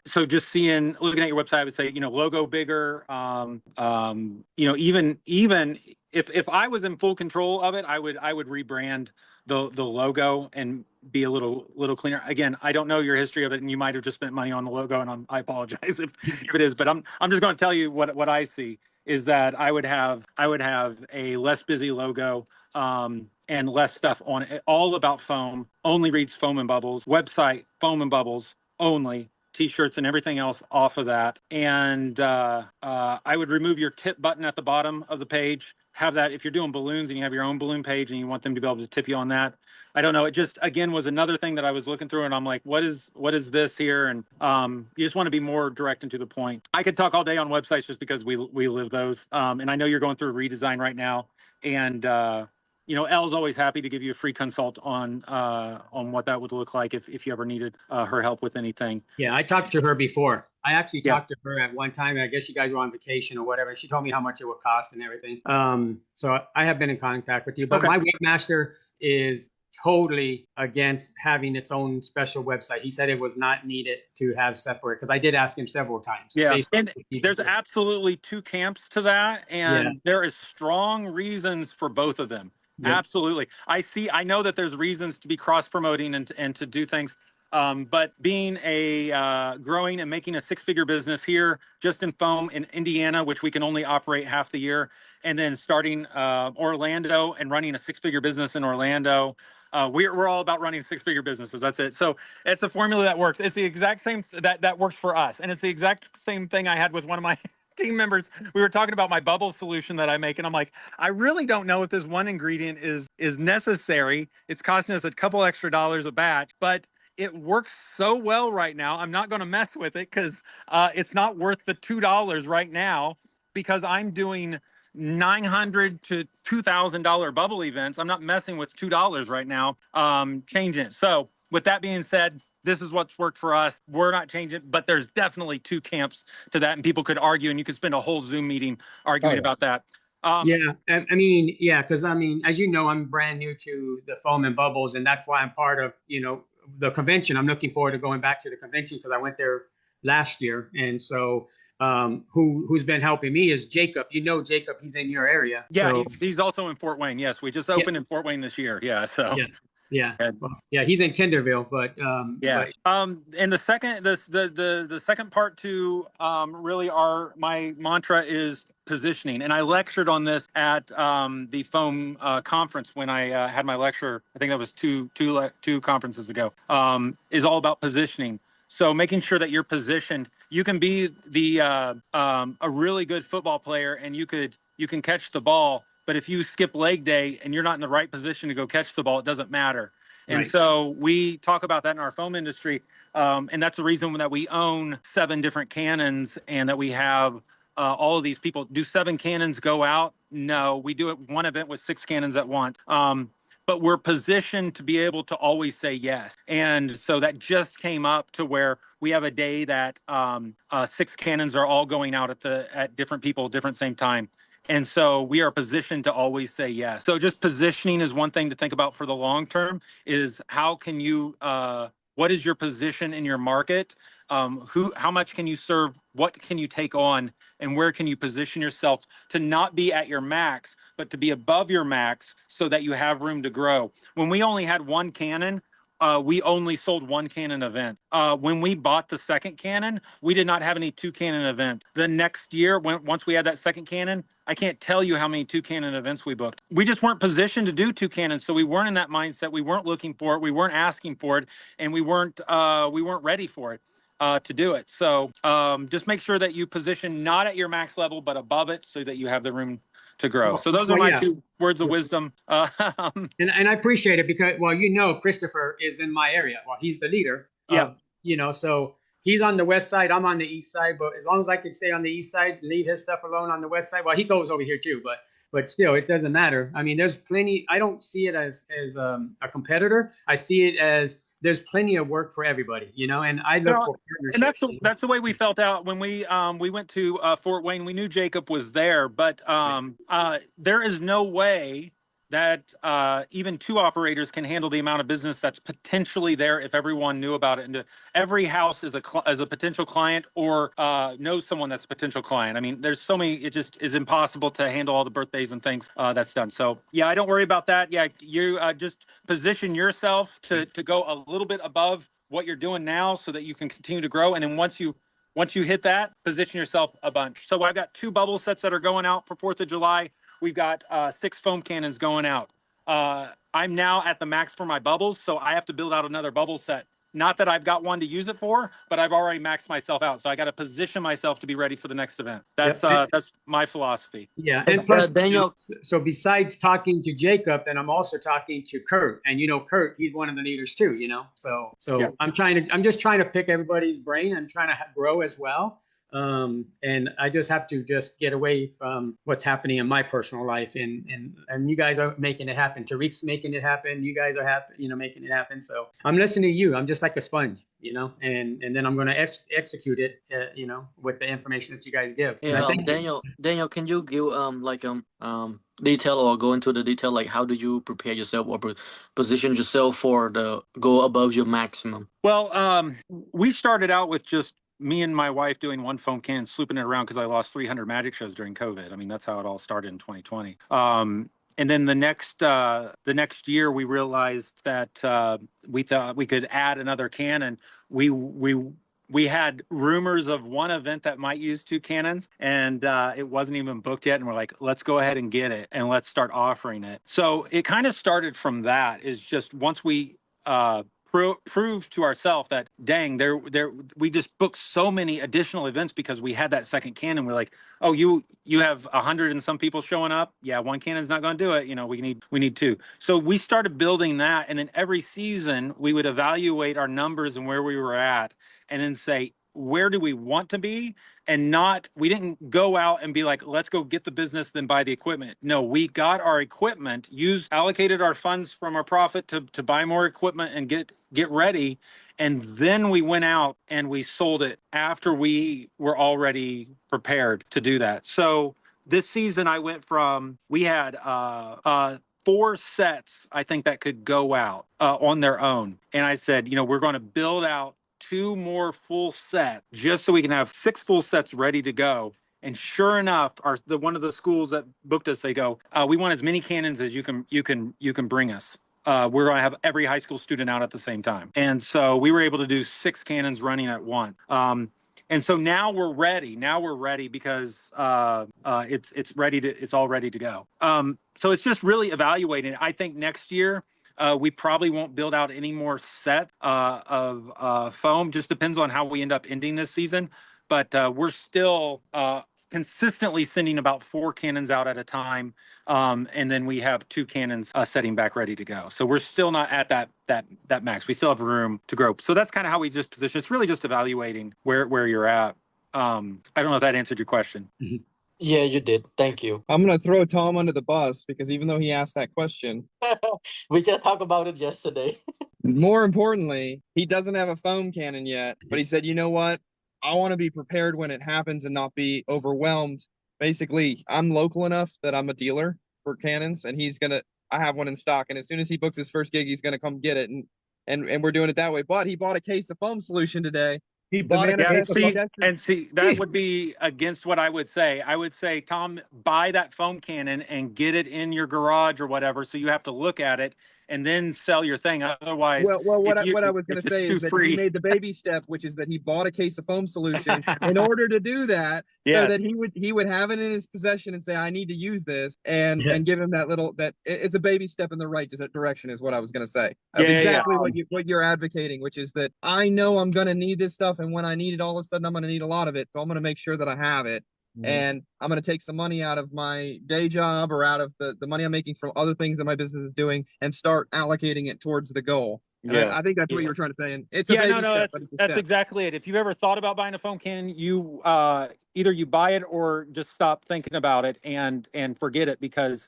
S5: so just looking at your website, I would say, you know, logo bigger. You know, even if I was in full control of it, I would rebrand the logo and be a little cleaner. Again, I don't know your history of it, and you might have just spent money on the logo, and I apologize if it is, but I'm just going to tell you what I see is that I would have a less busy logo, and less stuff on it. All about foam. Only reads foam and bubbles. Website foam and bubbles only. T-shirts and everything else off of that. And I would remove your tip button at the bottom of the page. Have that if you're doing balloons and you have your own balloon page and you want them to be able to tip you on that. I don't know. It just, again, was another thing that I was looking through, and I'm like, what is this here? And you just want to be more direct and to the point. I could talk all day on websites just because we live those. And I know you're going through a redesign right now, and you know, Elle's always happy to give you a free consult on what that would look like if you ever needed her help with anything.
S2: Yeah, I talked to her before. I actually talked to her at one time. I guess you guys were on vacation or whatever. She told me how much it would cost and everything. So I have been in contact with you, but my webmaster is totally against having its own special website. He said it was not needed to have separate, because I did ask him several times.
S5: Yeah, and there's absolutely two camps to that, and there is strong reasons for both of them. Yep. Absolutely. I know that there's reasons to be cross-promoting and to do things. But being a growing and making a six-figure business here, just in foam in Indiana, which we can only operate half the year, and then starting Orlando and running a six-figure business in Orlando. We're all about running six-figure businesses. That's it. So it's a formula that works. It's the exact same that works for us, and it's the exact same thing I had with one of my team members. We were talking about my bubble solution that I make, and I'm like, I really don't know if this one ingredient is necessary. It's costing us a couple extra dollars a batch, but it works so well right now. I'm not going to mess with it because it's not worth the $2 right now, because I'm doing $900 to $2,000 bubble events. I'm not messing with $2 right now, changing it. So with that being said, this is what's worked for us. We're not changing it, but there's definitely two camps to that, and people could argue, and you could spend a whole Zoom meeting arguing about that.
S2: Yeah, I mean, yeah, because I mean, as you know, I'm brand new to the foam and bubbles, and that's why I'm part of, you know, the convention. I'm looking forward to going back to the convention because I went there last year, and so who's been helping me is Jacob. You know, Jacob, he's in your area.
S5: Yeah,
S2: so,
S5: he's also in Fort Wayne. Yes, we just opened in Fort Wayne this year. Yeah, so
S2: yeah. Well, yeah, he's in Kinderville, but
S5: yeah. And the second part to really my mantra is positioning, and I lectured on this at the foam conference when I had my lecture. I think that was two conferences ago. Is all about positioning. So making sure that you're positioned. You can be a really good football player, and you can catch the ball, but if you skip leg day and you're not in the right position to go catch the ball, it doesn't matter. And so we talk about that in our foam industry. And that's the reason that we own 7 different cannons, and that we have all of these people. Do 7 cannons go out? No, we do it one event with 6 cannons at once. But we're positioned to be able to always say yes. And so that just came up to where we have a day that 6 cannons are all going out at different people, different same time. And so we are positioned to always say yes. So just positioning is one thing to think about for the long term, is how can you, what is your position in your market? How much can you serve? What can you take on? And where can you position yourself to not be at your max, but to be above your max so that you have room to grow? When we only had 1 cannon, we only sold 1 cannon event. When we bought the second cannon, we did not have any 2 cannon events. The next year, once we had that second cannon, I can't tell you how many 2 cannon events we booked. We just weren't positioned to do 2 cannons, so we weren't in that mindset. We weren't looking for it. We weren't asking for it, and we weren't ready for it to do it. So just make sure that you position not at your max level, but above it, so that you have the room to grow. So those are
S2: Well,
S5: my
S2: yeah.
S5: 2 words of wisdom.
S2: And I appreciate it because, well, Christopher is in my area. Well, he's the leader
S5: Yeah.
S2: of, so he's on the west side, I'm on the east side, but as long as I can stay on the east side, leave his stuff alone on the west side. Well, he goes over here too, but still, it doesn't matter. I mean, there's plenty. I don't see it as a competitor. I see it as there's plenty of work for everybody, and I look
S5: No,
S2: for
S5: and
S2: partnerships.
S5: that's the way we felt out when we went to Fort Wayne. We knew Jacob was there, but there is no way that even 2 operators can handle the amount of business that's potentially there if everyone knew about it. And every house is a potential client or knows someone that's a potential client. I mean, there's so many. It just is impossible to handle all the birthdays and things that's done. So yeah, I don't worry about that. Yeah, you just position yourself to go a little bit above what you're doing now so that you can continue to grow. And then once you hit that, position yourself a bunch. So I've got 2 bubble sets that are going out for 4th of July. We've got 6 foam cannons going out. I'm now at the max for my bubbles, so I have to build out another bubble set. Not that I've got one to use it for, but I've already maxed myself out. So I got to position myself to be ready for the next event. That's my philosophy.
S2: Yeah, and plus,
S6: Daniel,
S2: so besides talking to Jacob, and I'm also talking to Kurt, and Kurt, he's one of the leaders too. So
S5: Yeah.
S2: I'm just trying to pick everybody's brain. I'm trying to grow as well. And I just have to just get away from what's happening in my personal life, and you guys are making it happen. Tariq's making it happen. You guys are making it happen. So I'm listening to you. I'm just like a sponge, and then I'm going to execute it, with the information that you guys give. And
S6: yeah,
S2: I think
S6: Daniel, can you give detail or go into the detail, like how do you prepare yourself or position yourself for the go above your maximum?
S5: Well, we started out with just me and my wife doing 1 foam can, slooping it around because I lost 300 magic shows during COVID. I mean, that's how it all started in 2020. And then the next year, we realized that we thought we could add another cannon. We had rumors of one event that might use 2 cannons, and it wasn't even booked yet. And we're like, let's go ahead and get it, and let's start offering it. So it kind of started from that. Is just once we prove to ourselves that dang, we just booked so many additional events because we had that second cannon. We're like, oh, you have 100 and some people showing up. Yeah, 1 cannon's not going to do it. We need 2. So we started building that, and then every season we would evaluate our numbers and where we were at, and then say, where do we want to be? And we didn't go out and be like, let's go get the business, then buy the equipment. No, we got our equipment, allocated our funds from our profit to buy more equipment and get ready. And then we went out and we sold it after we were already prepared to do that. So this season we had 4 sets, I think, that could go out on their own. And I said, we're going to build out 2 more full sets just so we can have 6 full sets ready to go. And sure enough, one of the schools that booked us, they go, we want as many cannons as you can bring us. We're going to have every high school student out at the same time. And so we were able to do 6 cannons running at once. And so now we're ready. Because it's all ready to go. So it's just really evaluating. I think next year, we probably won't build out any more set of foam. Just depends on how we end up ending this season. But we're still consistently sending about 4 cannons out at a time. And then we have 2 cannons setting back ready to go. So we're still not at that max. We still have room to grow. So that's kind of how we just position. It's really just evaluating where you're at. I don't know if that answered your question.
S6: Yeah, you did. Thank you.
S3: I'm going to throw Tom under the bus because even though he asked that question,
S6: We just talked about it yesterday.
S3: more importantly, he doesn't have a foam cannon yet, but he said, you know what? I want to be prepared when it happens and not be overwhelmed. Basically, I'm local enough that I'm a dealer for cannons, and I have one in stock. And as soon as he books his first gig, he's going to come get it. And we're doing it that way. But he bought a case of foam solution today. He bought a case of
S5: that would be against what I would say. I would say, Tom, buy that foam cannon and get it in your garage or whatever. So you have to look at it and then sell your thing. Otherwise,
S3: what I was going to say is that he made the baby step, which is that he bought a case of foam solution in order to do that, so that he would have it in his possession and say, I need to use this, and give him it's a baby step in the right direction, is what I was going to say. Exactly what you're advocating, which is that I know I'm going to need this stuff, and when I need it, all of a sudden I'm going to need a lot of it, so I'm going to make sure that I have it. and I'm going to take some money out of my day job or out of the money I'm making from other things that my business is doing and start allocating it towards the goal. And
S5: Yeah.
S3: I think that's what you
S6: Yeah.
S3: were trying to say. And it's a
S5: Yeah,
S3: baby
S5: no,
S3: step, but it's a
S5: that's
S3: step.
S5: exactly it. If you've ever thought about buying a foam cannon, you either you buy it or just stop thinking about it and forget it, because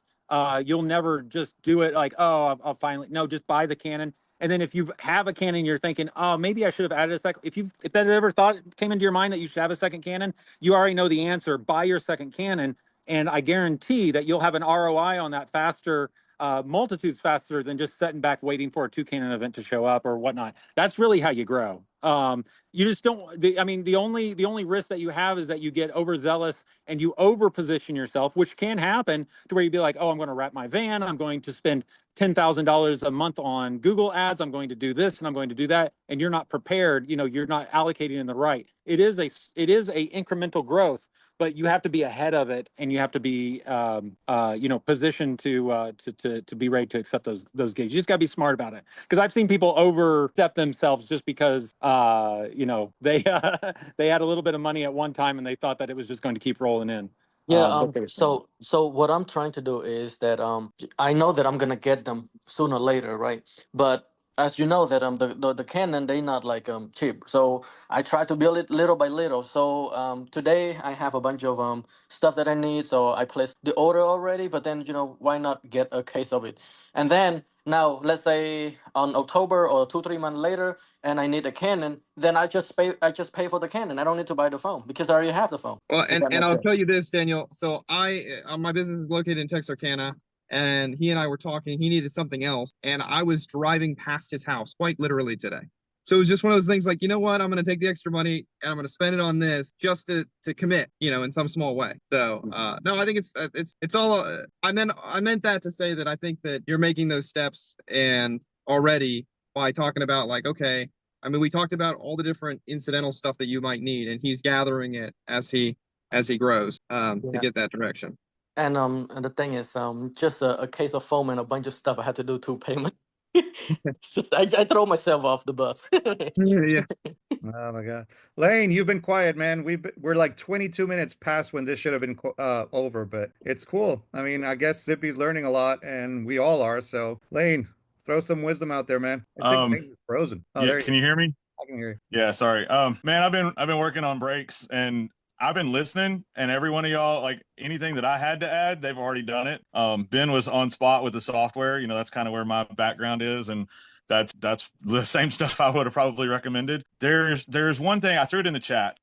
S5: you'll never just do it like, oh, I'll finally, no, just buy the cannon. And then if you have a cannon, you're thinking, oh, maybe I should have added a second. If that ever thought came into your mind that you should have a second cannon, you already know the answer. Buy your second cannon, and I guarantee that you'll have an ROI on that faster, multitudes faster than just sitting back waiting for a 2 cannon event to show up or whatnot. That's really how you grow. You just don't. I mean, the only risk that you have is that you get overzealous and you over position yourself, which can happen to where you'd be like, oh, I'm going to wrap my van. I'm going to spend $10,000 a month on Google ads. I'm going to do this and I'm going to do that, and you're not prepared. You're not allocating in the right. It is a incremental growth, but you have to be ahead of it, and you have to be positioned to be ready to accept those gigs. You just got to be smart about it, because I've seen people overstep themselves just because they they had a little bit of money at one time and they thought that it was just going to keep rolling in.
S6: Yeah,
S5: But they were
S6: so what I'm trying to do is that I know that I'm gonna get them sooner or later, right? But as you know that the Canon, they not like cheap. So I try to build it little by little. So today I have a bunch of stuff that I need, so I placed the order already, but then why not get a case of it? And then now let's say on October or 2 3 months later, and I need a Canon, then I just pay for the Canon. I don't need to buy the phone because I already have the phone.
S3: Well,
S6: If that
S3: and
S6: makes
S3: I'll
S6: sense.
S3: tell you this, Daniel. So my business is located in Texarkana, and he and I were talking. He needed something else, and I was driving past his house quite literally today. So it was just one of those things like, you know what? I'm going to take the extra money and I'm going to spend it on this just to commit, in some small way. So no, I think it's all. I meant that to say that I think that you're making those steps and already by talking about like, okay. I mean, we talked about all the different incidental stuff that you might need, and he's gathering it as he grows to
S6: Yeah.
S3: get that direction.
S6: And the thing is, just a case of foam and a bunch of stuff I had to do to pay my. It's just, I throw myself off the bus.
S3: Yeah.
S1: Oh my God. Lane, you've been quiet, man. We're like 22 minutes past when this should have been over, but it's cool. I mean, I guess Zippy's learning a lot and we all are. So Lane, throw some wisdom out there, man. I think Lane is frozen. Oh,
S7: Yeah,
S1: there you
S7: can
S1: go.
S7: you hear me?
S1: I can hear you.
S7: Yeah, sorry. Man, I've been working on breaks and I've been listening, and every one of y'all, like anything that I had to add, they've already done it. Ben was on spot with the software. That's kind of where my background is, and that's the same stuff I would have probably recommended. There's one thing I threw it in the chat.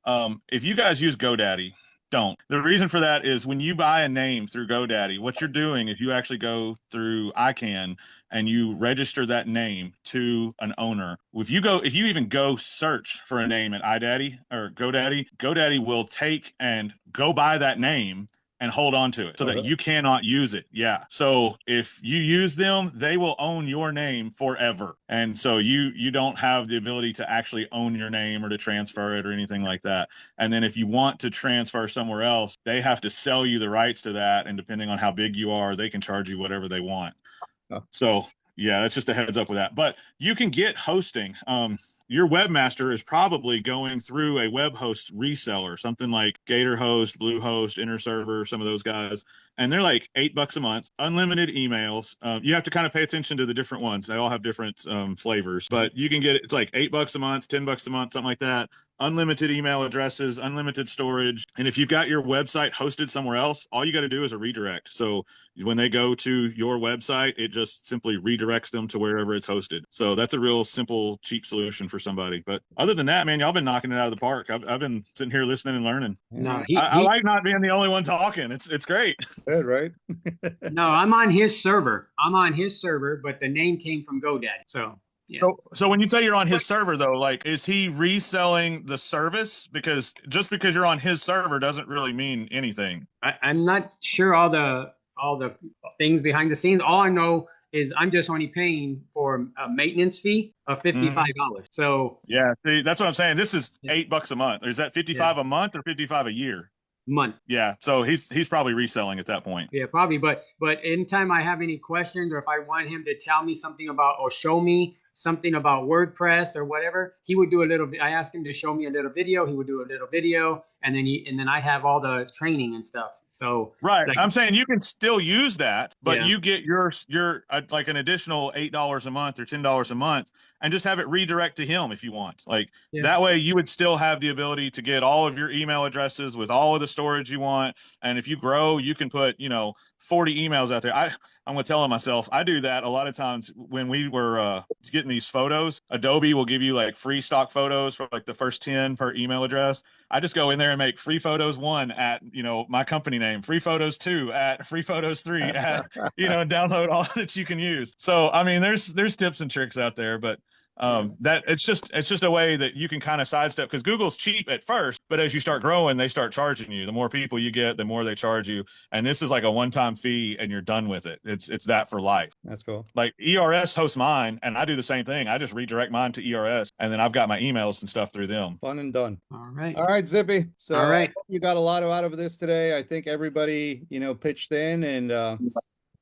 S7: If you guys use GoDaddy, don't. The reason for that is when you buy a name through GoDaddy, what you're doing is you actually go through ICANN and you register that name to an owner. If you even go search for a name at iDaddy or GoDaddy will take and go buy that name and hold on to it so that you cannot use it. Yeah. So if you use them, they will own your name forever. And so you don't have the ability to actually own your name or to transfer it or anything like that. And then if you want to transfer somewhere else, they have to sell you the rights to that. And depending on how big you are, they can charge you whatever they want.
S1: Oh.
S7: So yeah, that's just a heads up with that. But you can get hosting. Your webmaster is probably going through a web host reseller, something like GatorHost, Bluehost, InterServer, some of those guys. And they're like $8 a month, unlimited emails. You have to kind of pay attention to the different ones. They all have different flavors, but you can get it's like $8 a month, $10 a month, something like that. Unlimited email addresses, unlimited storage. And if you've got your website hosted somewhere else, all you got to do is a redirect. So when they go to your website, it just simply redirects them to wherever it's hosted. So that's a real simple, cheap solution for somebody. But other than that, man, y'all been knocking it out of the park. I've been sitting here listening and learning.
S2: No,
S7: I like not being the only one talking. It's great.
S1: Good, right?
S2: no, I'm on his server. But the name came from GoDaddy. So yeah.
S7: So when you say you're on his server, though, like, is he reselling the service? Because just because you're on his server doesn't really mean anything.
S2: I'm not sure all the things behind the scenes. All I know is I'm just only paying for a maintenance fee of $55. So
S7: yeah, see, that's what I'm saying. This is $8 a month. Is that 55 a month or 55 a year?
S2: Month.
S7: Yeah, so he's probably reselling at that point.
S2: Yeah, probably. But anytime I have any questions or if I want him to tell me something about or show me something about WordPress or whatever, he would do a little. I asked him to show me a little video. He would do a little video, and then I have all the training and stuff. So
S7: Right.
S2: like,
S7: I'm saying you can still use that, but
S2: yeah.
S7: you get your like an additional $8 a month or $10 a month, and just have it redirect to him if you want. Like
S2: Yeah.
S7: that way, you would still have the ability to get all of your email addresses with all of the storage you want. And if you grow, you can put 40 emails out there. I'm gonna tell myself I do that a lot of times when we were getting these photos. Adobe will give you like free stock photos for like the first 10 per email address. I just go in there and make free photos 1 at my company name, free photos 2 at free photos 3 at download all that you can use. So I mean, there's tips and tricks out there, but that it's just a way that you can kind of sidestep, because Google's cheap at first, but as you start growing, they start charging you. The more people you get, the more they charge you, and this is like a one-time fee and you're done with it. It's that for life.
S1: That's cool.
S7: Like ERS hosts mine, and I do the same thing. I just redirect mine to ERS, and then I've got my emails and stuff through them.
S1: Fun and done.
S2: All right.
S1: All right, Zippy. So
S2: All right.
S1: you got a lot out of this today. I think everybody, pitched in, and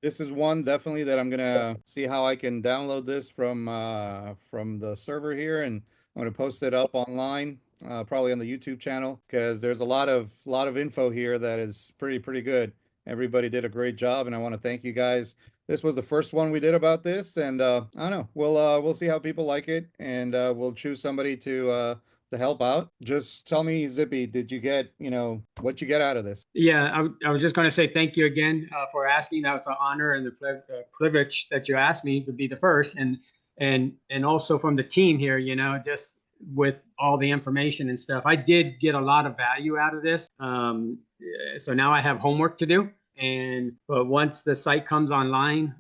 S1: this is one definitely that I'm gonna see how I can download this from the server here, and I'm gonna post it up online, probably on the YouTube channel, because there's a lot of info here that is pretty good. Everybody did a great job, and I want to thank you guys. This was the first one we did about this, and I don't know. We'll see how people like it, and we'll choose somebody to help out. Just tell me, Zippy, did you get, what you get out of this?
S2: Yeah, I was just going to say thank you again for asking. That was an honor and the privilege that you asked me to be the first, and also from the team here, just with all the information and stuff. I did get a lot of value out of this. So now I have homework to do, but once the site comes online,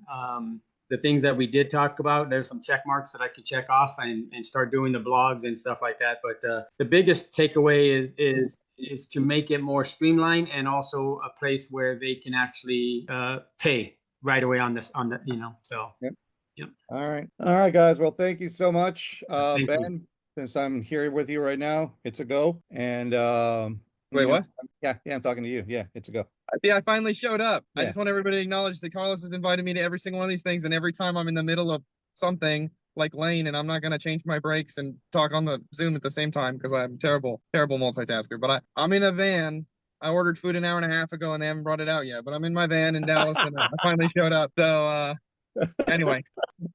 S2: the things that we did talk about, there's some check marks that I could check off and start doing the blogs and stuff like that. But the biggest takeaway is to make it more streamlined, and also a place where they can actually pay right away on this, so.
S1: Yep.
S2: Yep.
S1: All right, guys. Well, thank you so much.
S2: Thank you.
S1: Ben, since I'm here with you right now, it's a go. And
S3: Wait, what?
S1: Yeah, I'm talking to you. Yeah, it's a go.
S3: Yeah, I finally showed up. I
S1: Yeah.
S3: just want everybody to acknowledge that Carlos has invited me to every single one of these things, and every time I'm in the middle of something like Lane, and I'm not gonna change my brakes and talk on the Zoom at the same time because I'm terrible multitasker. But I'm in a van. I ordered food an hour and a half ago, and they haven't brought it out yet. But I'm in my van in Dallas, and I finally showed up. So anyway,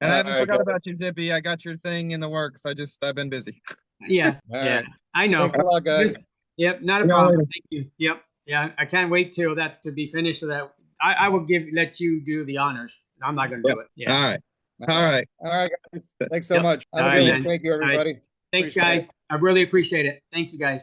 S3: and I haven't forgot about you, Zippy. I got your thing in the works. I've been busy.
S2: Yeah,
S1: All
S2: yeah,
S1: right.
S2: I know.
S1: Thanks a lot, guys.
S2: Yep, not a
S3: See y'all
S2: problem.
S3: later.
S2: Thank you. Yep. Yeah, I can't wait till that's to be finished, so that I will let you do the honors. I'm not going to do it. Yeah.
S3: All right.
S1: All right, guys. Thanks so
S2: Yep.
S1: much. Have a
S2: All
S1: good
S2: right,
S1: one.
S2: man.
S1: Thank you, everybody.
S2: Thanks,
S1: Appreciate it.
S2: guys. I really appreciate it. Thank you, guys.